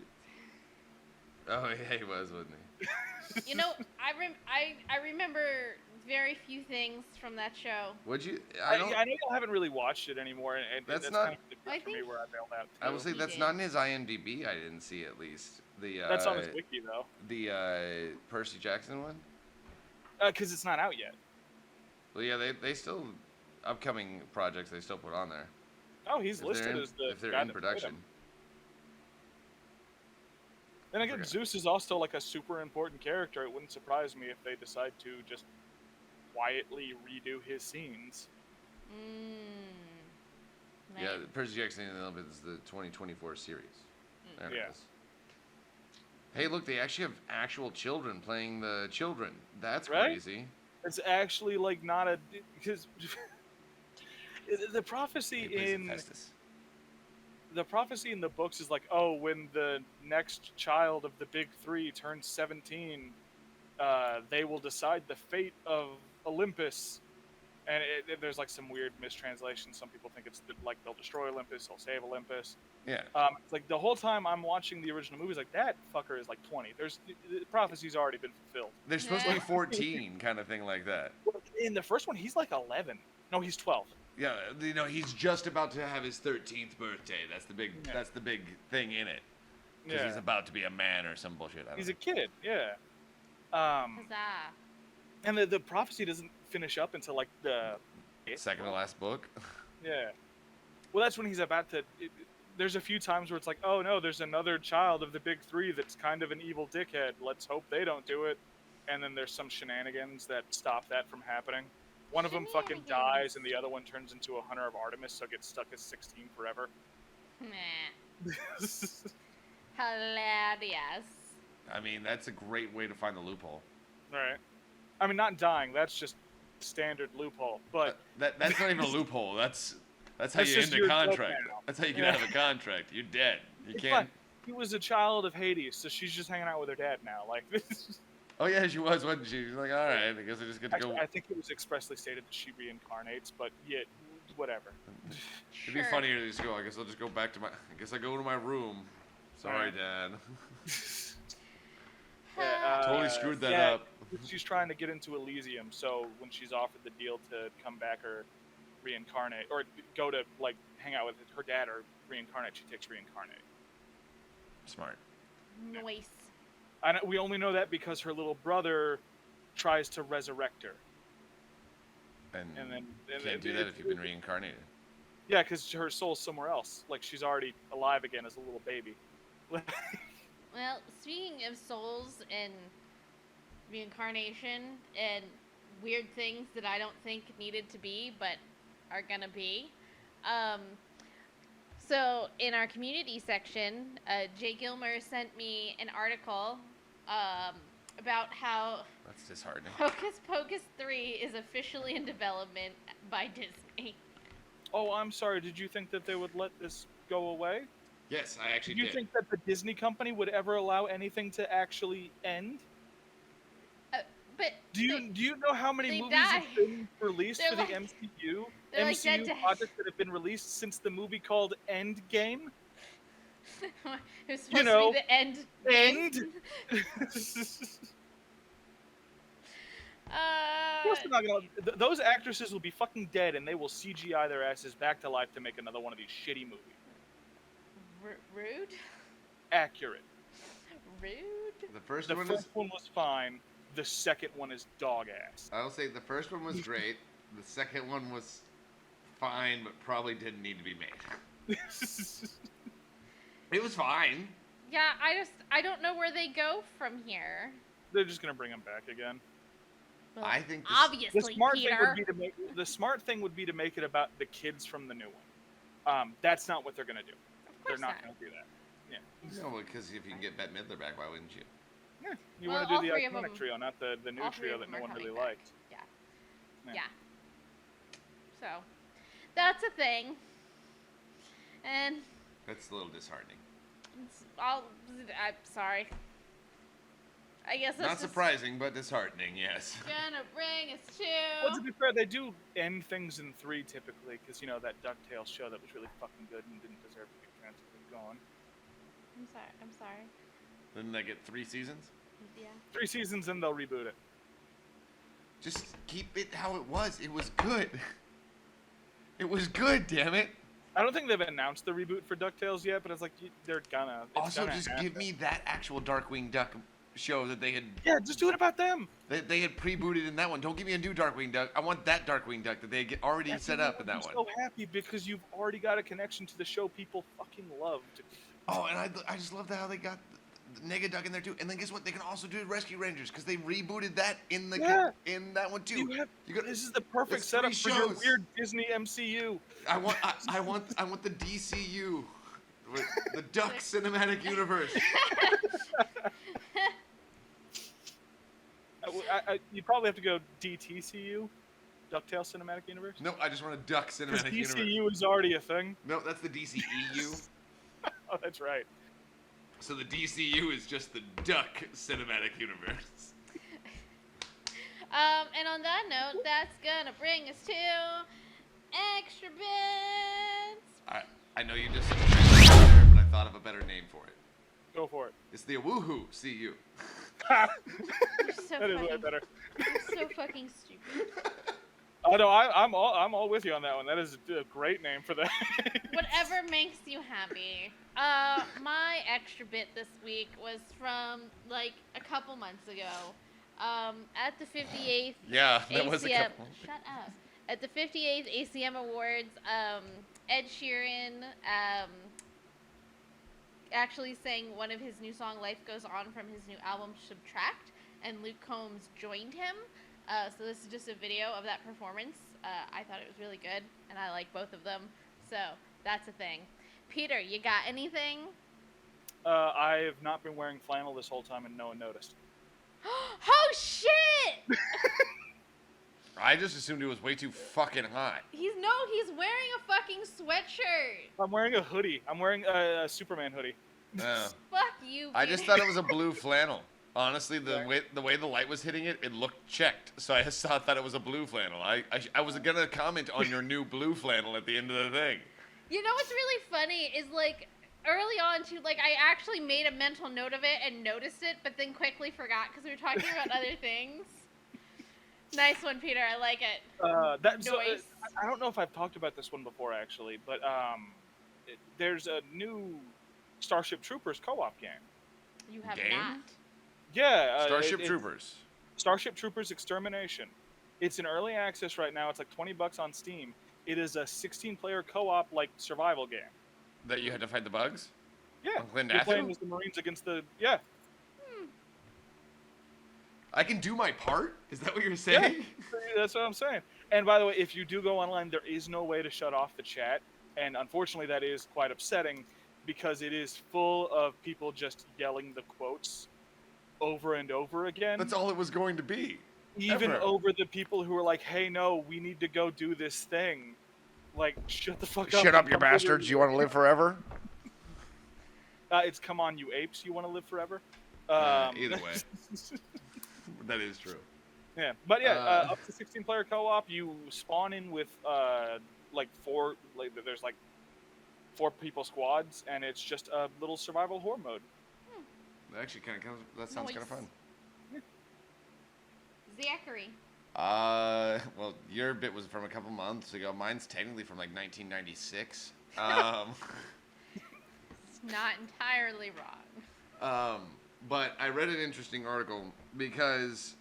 Oh yeah, he was, wasn't he? You know, I remember very few things from that show. Would you? I know y'all haven't really watched it anymore, and That's that's not- kind of the difference for me think- where I bailed out. I would say He that's did. not in his IMDb. I didn't see at least the. That's on his wiki though, The Percy Jackson one. because it's not out yet. Well, yeah, they still upcoming projects they still put on there. Oh, he's If they're listed in- as the if they're guy in that played production. him. Then again, Okay. Zeus is also like a super important character. It wouldn't surprise me if they decide to just quietly redo his scenes. Mmm. Yeah, Percy Jackson and Elizabeth is the 2024 series. There Yeah. it is. Hey, look, they actually have actual children playing the children. That's Right? crazy. It's actually like not a because the He prophecy plays in Hephaestus. the prophecy in the books is like, oh, when the next child of the big three turns 17, they will decide the fate of Olympus. And there's like some weird mistranslation. Some people think it's like they'll destroy Olympus, they'll save Olympus. Yeah. It's like the whole time I'm watching the original movies, like that fucker is like 20. The prophecy's already been fulfilled. They're supposed to be Yeah. 14, kind of thing like that. In the first one, he's like 11. No, he's 12. Yeah, he's just about to have his 13th birthday. That's the big. Yeah. That's the big thing in it. Because Yeah, he's about to be a man or some bullshit. I don't he's know. a kid. Yeah. Huzzah. And the prophecy doesn't finish up until like the Second to last book. Yeah. Well, that's when he's about to. There's a few times where it's like, oh no, there's another child of the big three that's kind of an evil dickhead. Let's hope they don't do it. And then there's some shenanigans that stop that from happening. One of them fucking dies, and the other one turns into a hunter of Artemis, so gets stuck as 16 forever. Meh. Hilarious. I mean, that's a great way to find the loophole. Right. I mean, not dying. That's just standard loophole. But That's not even a loophole. That's how That's you just end a your joke contract. now. That's how you get Yeah. out of a contract. You're dead. You it's can't. fine. He was a child of Hades, so she's just hanging out with her dad now. Like, Oh yeah, she was, wasn't she? She's like, all right, I guess I just get to actually, go. I think it was expressly stated that she reincarnates, but yet, whatever. It'd be funnier to just go. I guess I'll just go back to my. I guess I go to my room. Sorry, Alright. Dad. Yeah, Totally screwed that yeah, up. She's trying to get into Elysium, so when she's offered the deal to come back or reincarnate, or go to like hang out with her dad or reincarnate, she takes reincarnate. Smart. Nice. We only know that because her little brother tries to resurrect her, And, and then you can't do that if you've been reincarnated. Yeah, because her soul's somewhere else. Like she's already alive again as a little baby. Well, speaking of souls and reincarnation and weird things that I don't think needed to be, but are gonna be. So in our community section, Jay Gilmer sent me an article about how That's disheartening. Hocus Pocus 3 is officially in development by Disney. Oh, I'm sorry. Did you think that they would let this go away? Yes, I actually Did you think that the Disney company would ever allow anything to actually end? But Do you know how many they movies die. have been released They're for like- the MCU? they're like dead MCU to- projects that have been released since the movie called Endgame? it was supposed know, to be the end. End? Of course they're not gonna, those actresses will be fucking dead, and they will CGI their asses back to life to make another one of these shitty movies. Rude? Accurate. Rude? The first The one first is. one was fine. The second one is dog ass. I'll say the first one was great. The second one was fine, but probably didn't need to be made. It was fine. Yeah, I don't know where they go from here. They're just gonna bring him back again. Well, I think this- obviously, The smart Peter. thing would be to make the smart thing would be to make it about the kids from the new one. That's not what they're gonna do. Of They're course not gonna do that. Yeah. No, because if you can get Bette Midler back, why wouldn't you? Yeah. You Well, want to all do the three of iconic them- trio, not the new all three trio of that them no are one coming really back. liked. Yeah. Yeah. Yeah. So, that's a thing. And That's a little disheartening. I'm sorry. I guess that's Not just surprising, but disheartening, yes. gonna bring us Well, to to. be fair, they do end things in 3 typically, because that DuckTales show that was really fucking good and didn't deserve to be canceled is gone. I'm sorry. Didn't they get 3 seasons? Yeah. 3 seasons and they'll reboot it. Just keep it how it was. It was good. It was good, damn it. I don't think they've announced the reboot for DuckTales yet, but it's like they're gonna. It's Also, gonna just happen. give me that actual Darkwing Duck show that they had Yeah, just do it about them. they had pre-booted in that one. Don't give me a new Darkwing Duck. I want that Darkwing Duck that they had already That's set why up in that I'm one. so happy because you've already got a connection to the show people fucking loved. Oh, and I just love how they got the Nega Duck in there too. And then guess what? They can also do Rescue Rangers because they rebooted that in the Yeah. in that one too. You got, this is the perfect it's setup 3 for your shows. weird Disney MCU. I want the DCU. The Duck Cinematic Universe. You'd probably have to go DTCU, DuckTales Cinematic Universe. No, I just want a Duck Because Cinematic Universe. DCU is already a thing. No, that's the DCEU. Oh, that's right. So the DCU is just the Duck Cinematic Universe. And on that note, that's gonna bring us to extra bits. I know you just said there, but I thought of a better name for it. Go for it. It's the Woohoo CU. You're so That is way fucking, better. you're so fucking stupid. Oh no, I'm all with you on that one. That is a great name for that. Whatever makes you happy. My extra bit this week was from like a couple months ago. At the 58th Yeah, that ACM. was a couple. Shut up. At the 58th ACM Awards, Ed Sheeran actually sang one of his new song, "Life Goes On," from his new album Subtract, and Luke Combs joined him. So this is just a video of that performance. I thought it was really good, and I like both of them. So that's a thing. Peter, you got anything? I have not been wearing flannel this whole time, and no one noticed. Oh shit! I just assumed it was way too fucking hot. He's wearing a fucking sweatshirt. I'm wearing a hoodie. I'm wearing a Superman hoodie. Oh. Fuck you, I just Peter. thought it was a blue flannel. Honestly, the way the light was hitting it, it looked checked. So I just thought it was a blue flannel. I was gonna comment on your new blue flannel at the end of the thing. You know what's really funny is like early on too, like I actually made a mental note of it and noticed it, but then quickly forgot because we were talking about other things. Nice one, Peter. I like it. So, I don't know if I've talked about this one before actually, but there's a new Starship Troopers co-op game. You have Game? not. Yeah, Starship Troopers. Starship Troopers Extermination. It's in early access right now. It's like $20 on Steam. It is a 16-player co-op like survival game. That you had to fight the bugs? Yeah, On Clint you're playing Atherton? as the Marines against the I can do my part? Is that what you're saying? Yeah, that's what I'm saying. And by the way, if you do go online, there is no way to shut off the chat, and unfortunately, that is quite upsetting because it is full of people just yelling the quotes over and over again. That's all it was going to be. Even ever. over the people who are like, "Hey, no, we need to go do this thing." Like, shut the fuck up. Shut up, and you come over bastards. here. You want to live forever? It's come on, you apes. You want to live forever? Either way. That is true. Yeah, but yeah, up to 16-player co-op. You spawn in with there's like 4 people squads, and it's just a little survival horror mode. That actually that sounds kind of fun. Zachary. Well, your bit was from a couple months ago. Mine's technically from like 1996. It's not entirely wrong. But I read an interesting article because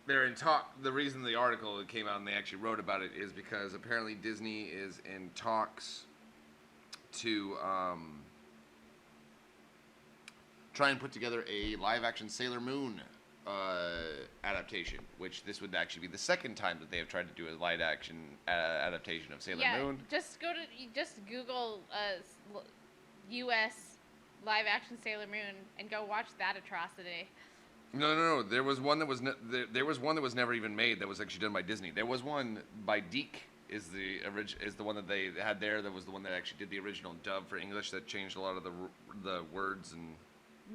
they're in talk. The reason the article came out and they actually wrote about it is because apparently Disney is in talks to try and put together a live-action Sailor Moon adaptation, which this would actually be the second time that they have tried to do a live-action adaptation of Sailor Moon. Just Google U.S. live-action Sailor Moon and go watch that atrocity. No. There was one that was there was one that was never even made. That was actually done by Disney. There was one by Deke. Is the one that they had there? That was the one that actually did the original dub for English. That changed a lot of the words and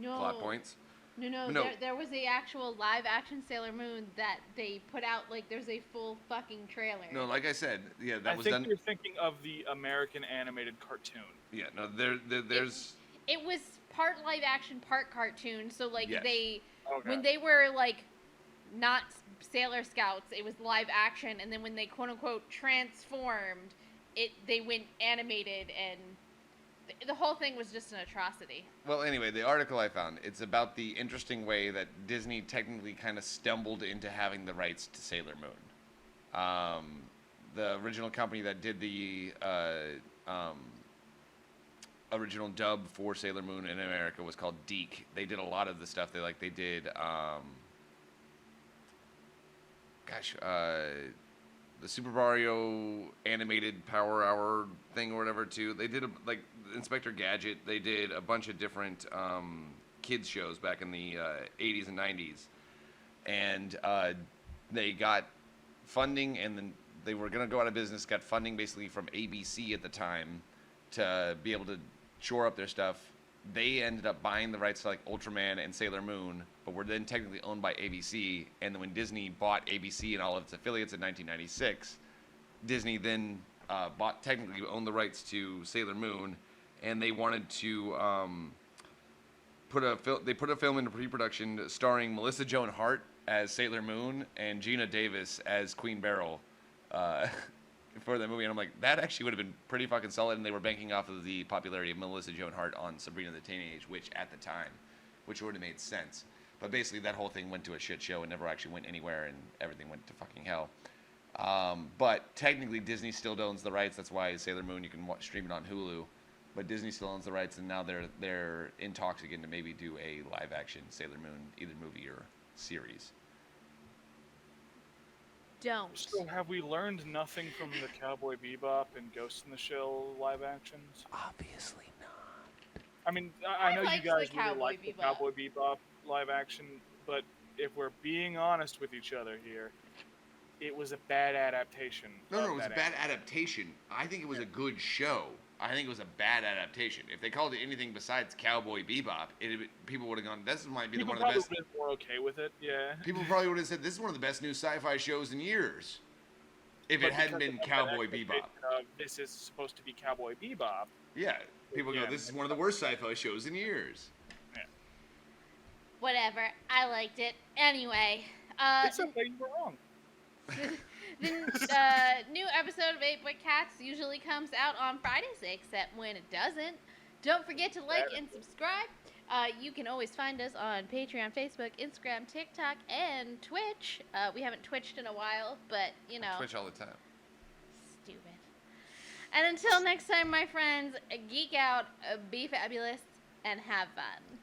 plot points. No. There was a actual live-action Sailor Moon that they put out. Like, there's a full fucking trailer. No, like I said, yeah, that was done. I think you're thinking of the American animated cartoon. Yeah, no, there's. It was part live-action, part cartoon. So like Yes. when they were like not Sailor Scouts, it was live action, and then when they quote unquote transformed, they went animated, and the whole thing was just an atrocity. Well, anyway, the article I found, it's about the interesting way that Disney technically kind of stumbled into having the rights to Sailor Moon. The original company that did the original dub for Sailor Moon in America was called Deke. They did a lot of the stuff. They did the Super Mario animated Power Hour thing or whatever too. They did like Inspector Gadget. They did a bunch of different kids shows back in the 80s and 90s, and they got funding, and then they were gonna go out of business. Got funding basically from ABC at the time to be able to shore up their stuff. They ended up buying the rights to like Ultraman and Sailor Moon, but were then technically owned by ABC. And then when Disney bought ABC and all of its affiliates in 1996, Disney then technically owned the rights to Sailor Moon, and they wanted to put a film into pre-production starring Melissa Joan Hart as Sailor Moon and Gina Davis as Queen Beryl. For the movie, and I'm like, that actually would have been pretty fucking solid, and they were banking off of the popularity of Melissa Joan Hart on Sabrina the Teenage Witch at the time, which would have made sense. But basically, that whole thing went to a shit show and never actually went anywhere, and everything went to fucking hell. But technically, Disney still owns the rights. That's why Sailor Moon, you can stream it on Hulu. But Disney still owns the rights, and now they're in talks again to maybe do a live-action Sailor Moon, either movie or series. Don't. So have we learned nothing from the Cowboy Bebop and Ghost in the Shell live actions? Obviously not. I mean, I know you liked guys the really Cowboy like the Bebop. Cowboy Bebop live action, but if we're being honest with each other here, it was a bad adaptation. No, of it was a that bad anime. adaptation. I think it was a good show. I think it was a bad adaptation. If they called it anything besides Cowboy Bebop, people would have gone, this might be People one of the probably best. would have been more okay with it, yeah. People probably would have said, this is one of the best new sci-fi shows in years. If But it hadn't because been of that Cowboy expectation Bebop. of this is supposed to be Cowboy Bebop. Yeah. People go, Yeah. this is one of the worst sci-fi shows in years. Whatever. I liked it. Anyway. It's okay, you were wrong. The new episode of 8 But Cats usually comes out on Fridays, except when it doesn't. Don't forget to like and subscribe. You can always find us on Patreon, Facebook, Instagram, TikTok, and Twitch. We haven't twitched in a while, but, you know. Twitch all the time. Stupid. And until next time, my friends, geek out, be fabulous, and have fun.